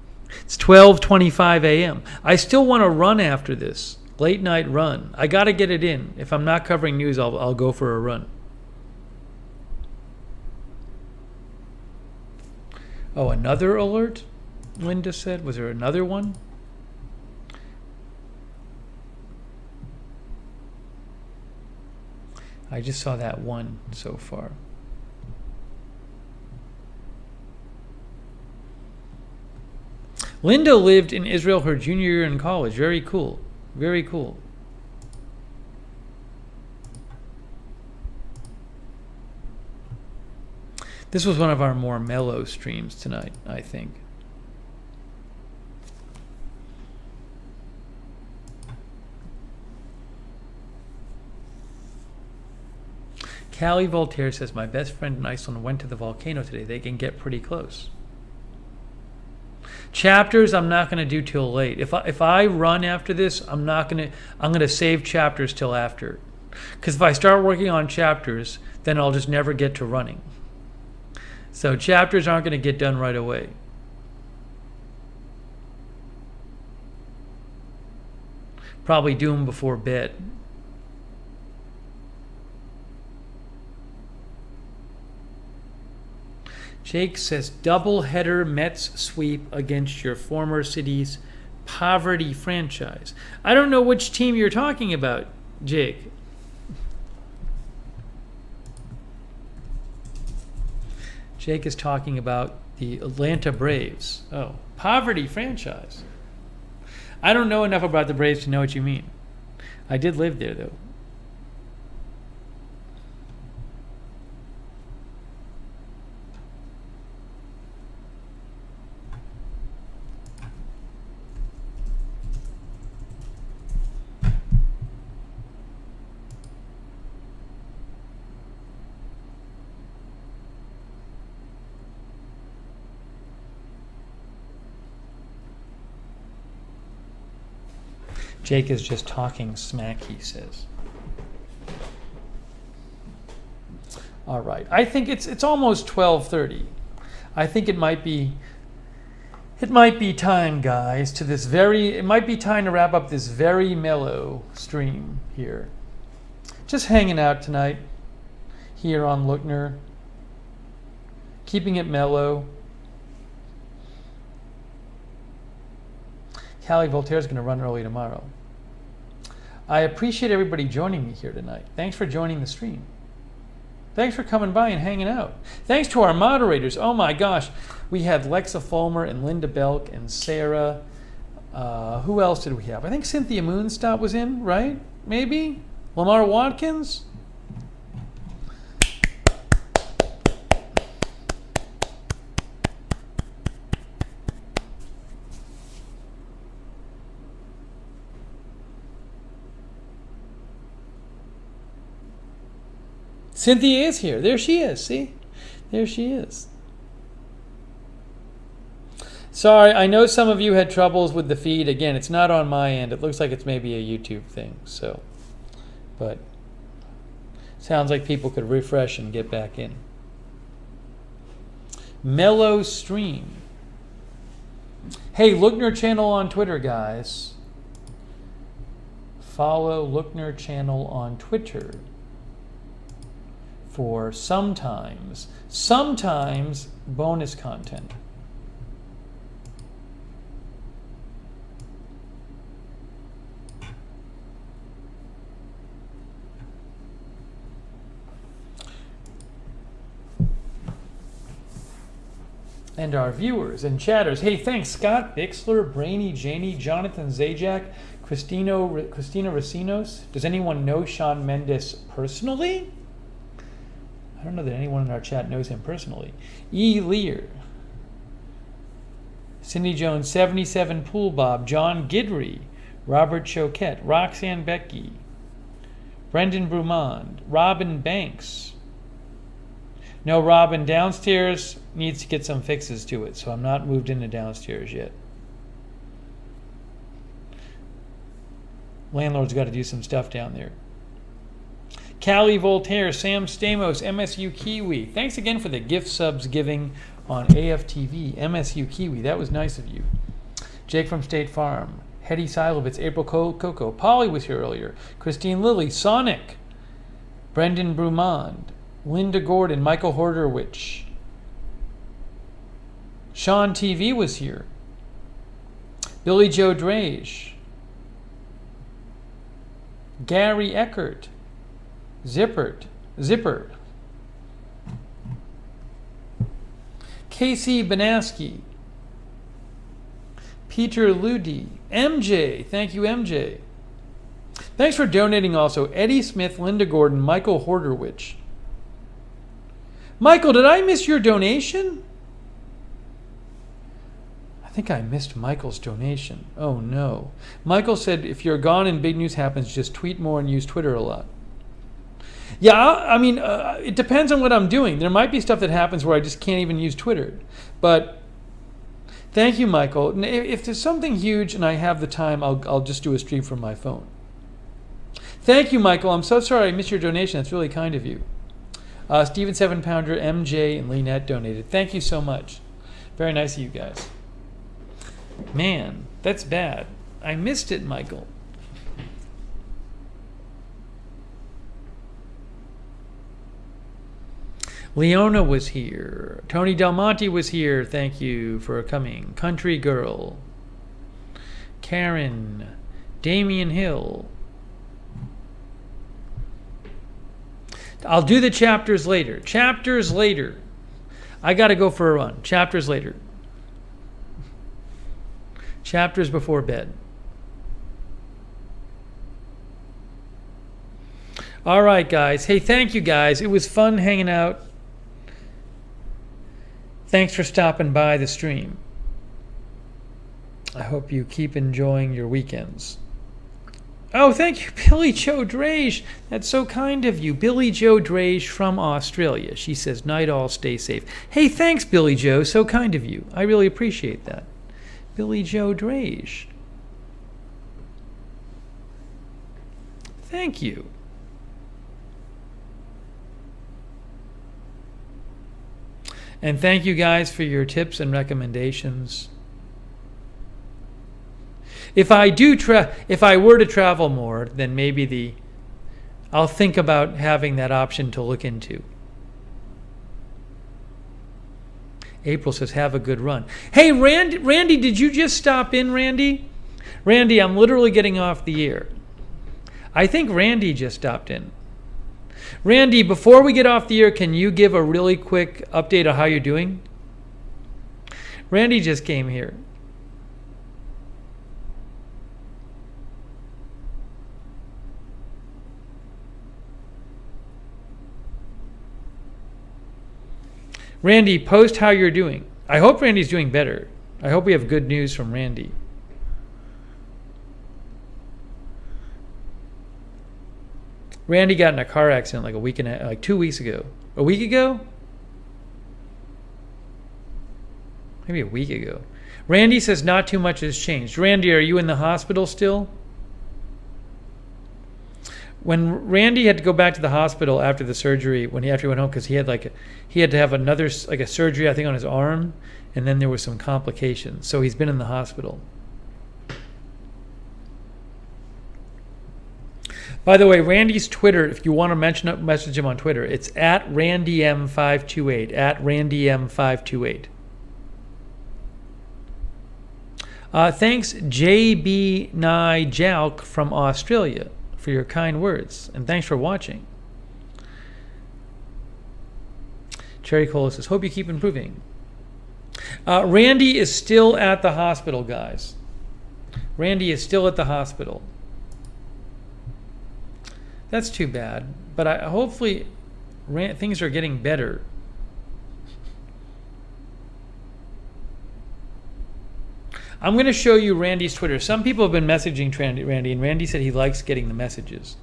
[SPEAKER 1] It's 12:25 a.m. I still want to run after this late night run. I got to get it in. If I'm not covering news, I'll go for a run. Oh, another alert? Linda said. Was there another one? I just saw that one so far. Linda lived in Israel her junior year in college. Very cool. Very cool. This was one of our more mellow streams tonight, I think. Callie Voltaire says, my best friend in Iceland went to the volcano today. They can get pretty close. Chapters I'm not going to do till late. If I run after this, I'm going to save chapters till after. Because if I start working on chapters, then I'll just never get to running. So chapters aren't going to get done right away. Probably do them before bed. Jake says, double-header Mets sweep against your former city's poverty franchise. I don't know which team you're talking about, Jake. Jake is talking about the Atlanta Braves. Oh, poverty franchise. I don't know enough about the Braves to know what you mean. I did live there, though. Jake is just talking smack, he says. All right. I think it's almost 12:30. I think it might be time, guys, it might be time to wrap up this very mellow stream here. Just hanging out tonight here on Lookner. Keeping it mellow. Callie Voltaire's going to run early tomorrow. I appreciate everybody joining me here tonight. Thanks for joining the stream. Thanks for coming by and hanging out. Thanks to our moderators. Oh my gosh. We had Lexa Fulmer and Linda Belk and Sarah. Who else did we have? I think Cynthia Moonstop was in, right? Maybe? Lamar Watkins? Cynthia is here. There she is. See? There she is. Sorry, I know some of you had troubles with the feed. Again, it's not on my end. It looks like it's maybe a YouTube thing. So, but sounds like people could refresh and get back in. Mellow Stream. Hey, Lookner channel on Twitter, guys. Follow Lookner channel on Twitter for sometimes bonus content. And our viewers and chatters. Hey, thanks, Scott, Bixler, Brainy, Janie, Jonathan Zajac, Christina Racinos. Does anyone know Shawn Mendes personally? I don't know that anyone in our chat knows him personally. E. Lear. Cindy Jones, 77 Pool Bob, John Gidry, Robert Choquette, Roxanne Becky, Brendan Brumond, Robin Banks. No, Robin, downstairs needs to get some fixes to it, so I'm not moved into downstairs yet. Landlord's got to do some stuff down there. Callie Voltaire, Sam Stamos, MSU Kiwi. Thanks again for the gift subs giving on AFTV. MSU Kiwi, that was nice of you. Jake from State Farm. Hetty Silovitz, April Coco. Polly was here earlier. Christine Lilly, Sonic. Brendan Brumond. Linda Gordon, Michael Horderwich. Sean TV was here. Billy Joe Drage. Gary Eckert. Zipper. Casey Banaski. Peter Ludi. MJ. Thank you, MJ. Thanks for donating also. Eddie Smith, Linda Gordon, Michael Horderwich. Michael, did I miss your donation? I think I missed Michael's donation. Oh no. Michael said if you're gone and big news happens, just tweet more and use Twitter a lot. Yeah, I mean, it depends on what I'm doing. There might be stuff that happens where I just can't even use Twitter. But thank you, Michael. If there's something huge and I have the time, I'll just do a stream from my phone. Thank you, Michael. I'm so sorry I missed your donation. That's really kind of you. Steven 7-Pounder, MJ, and Lynette donated. Thank you so much. Very nice of you guys. Man, that's bad. I missed it, Michael. Leona was here. Tony Del Monte was here. Thank you for coming. Country Girl. Karen. Damian Hill. I'll do the chapters later. Chapters later. I got to go for a run. Chapters later. Chapters before bed. All right, guys. Hey, thank you, guys. It was fun hanging out. Thanks for stopping by the stream. I hope you keep enjoying your weekends. Oh, thank you, Billy Joe Drage. That's so kind of you. Billy Joe Drage from Australia. She says, night all, stay safe. Hey, thanks, Billy Joe. So kind of you. I really appreciate that. Billy Joe Drage. Thank you. And thank you guys for your tips and recommendations. If I were to travel more, then maybe I'll think about having that option to look into. April says, have a good run. Hey, Randy, did you just stop in, Randy? Randy, I'm literally getting off the air. I think Randy just stopped in. Randy, before we get off the air, can you give a really quick update on how you're doing? Randy just came here. Randy, post how you're doing. I hope Randy's doing better. I hope we have good news from Randy. Randy got in a car accident like 2 weeks ago. A week ago? Maybe a week ago. Randy says not too much has changed. Randy, are you in the hospital still? When Randy had to go back to the hospital after the surgery, after he went home, because he had to have another a surgery, I think, on his arm, and then there was some complications. So he's been in the hospital. By the way, Randy's Twitter, if you want to message him on Twitter, it's at RandyM528, at RandyM528. Thanks, JB Jalk from Australia, for your kind words, and thanks for watching. Cherry Cola says, hope you keep improving. Randy is still at the hospital, guys. Randy is still at the hospital. That's too bad, but hopefully things are getting better. I'm going to show you Randy's Twitter. Some people have been messaging Randy, and Randy said he likes getting the messages.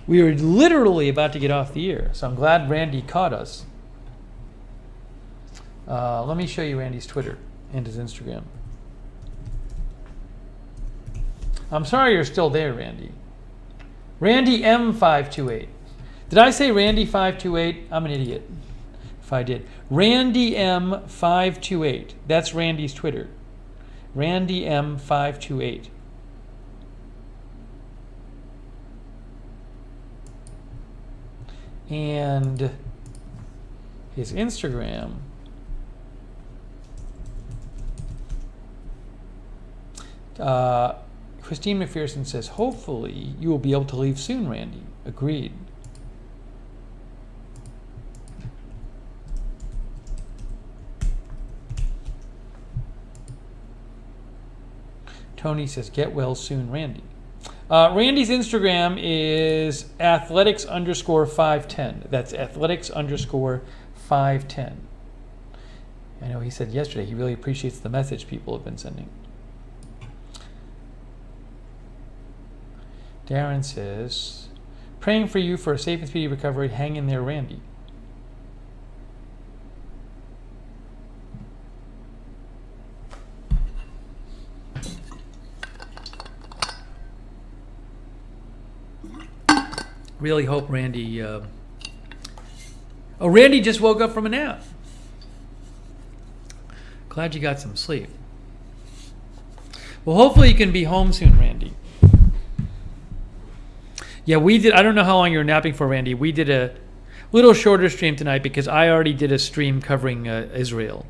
[SPEAKER 1] We were literally about to get off the air, so I'm glad Randy caught us. Let me show you Randy's Twitter and his Instagram. I'm sorry you're still there, Randy. Randy M528. Did I say Randy 528? I'm an idiot if I did. Randy M528. That's Randy's Twitter. Randy M528. And his Instagram. Christine McPherson says, hopefully you will be able to leave soon, Randy. Agreed. Tony says, get well soon, Randy. Randy's Instagram is athletics_510. That's athletics_510. I know he said yesterday he really appreciates the message people have been sending. Darren says, praying for you for a safe and speedy recovery. Hang in there, Randy. Really hope Randy... Randy just woke up from a nap. Glad you got some sleep. Well, hopefully you can be home soon, Randy. Yeah, we did. I don't know how long you were napping for, Randy. We did a little shorter stream tonight because I already did a stream covering Israel.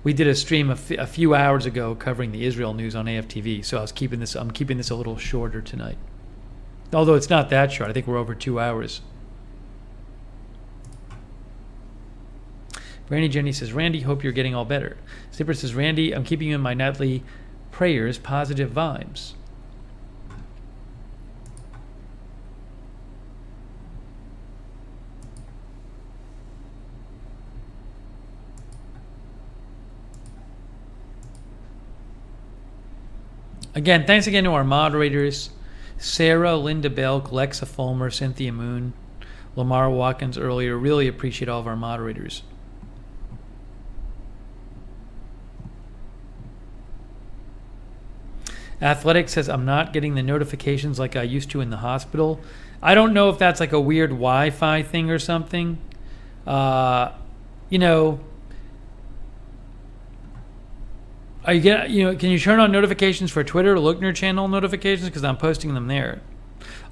[SPEAKER 1] We did a stream a few hours ago covering the Israel news on AFTV. So I'm keeping this a little shorter tonight. Although it's not that short. I think we're over 2 hours. Brandy Jenny says, Randy, hope you're getting all better. Zipper says, Randy, I'm keeping you in my nightly prayers, positive vibes. Again, thanks again to our moderators, Sarah, Linda Belk, Lexa Fulmer, Cynthia Moon, Lamar Watkins earlier. Really appreciate all of our moderators. Athletic says, I'm not getting the notifications like I used to in the hospital. I don't know if that's like a weird Wi-Fi thing or something. Are you can you turn on notifications for Twitter, Lookner channel notifications? Because I'm posting them there.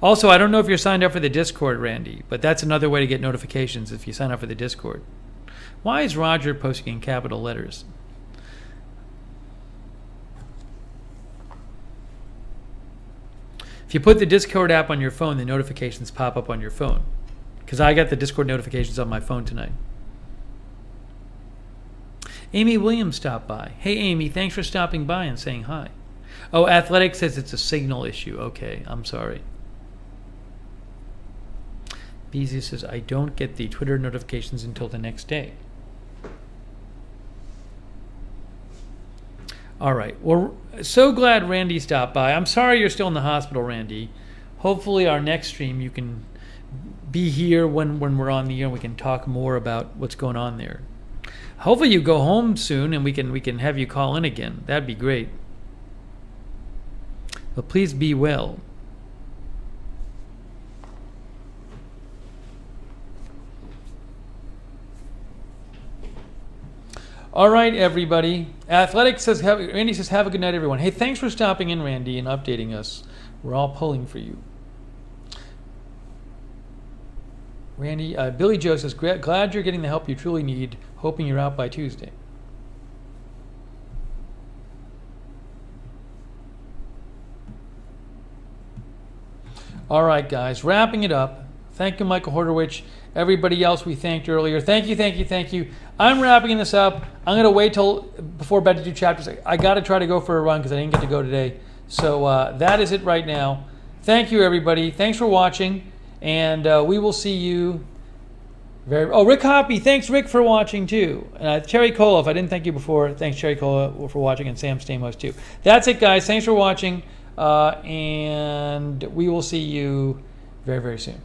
[SPEAKER 1] Also, I don't know if you're signed up for the Discord, Randy, but that's another way to get notifications if you sign up for the Discord. Why is Roger posting in capital letters? If you put the Discord app on your phone, the notifications pop up on your phone. Because I got the Discord notifications on my phone tonight. Amy Williams stopped by. Hey, Amy, thanks for stopping by and saying hi. Oh, Athletic says it's a signal issue. Okay, I'm sorry. Beezy says, I don't get the Twitter notifications until the next day. All right. Well, so glad Randy stopped by. I'm sorry you're still in the hospital, Randy. Hopefully our next stream you can be here when we're on the air and we can talk more about what's going on there. Hopefully you go home soon and we can have you call in again. That'd be great. But please be well. All right, everybody. Athletic says, Randy says, have a good night, everyone. Hey, thanks for stopping in, Randy, and updating us. We're all pulling for you. Randy, Billy Joe says, glad you're getting the help you truly need. Hoping you're out by Tuesday. All right, guys, wrapping it up. Thank you, Michael Hordowich. Everybody else we thanked earlier. Thank you. I'm wrapping this up. I'm going to wait till before bed to do chapters. I got to try to go for a run because I didn't get to go today. So that is it right now. Thank you, everybody. Thanks for watching. And we will see you Rick Hoppy. Thanks, Rick, for watching, too. Cherry Cola, if I didn't thank you before, thanks, Cherry Cola, for watching, and Sam Stamos, too. That's it, guys. Thanks for watching. And we will see you very, very soon.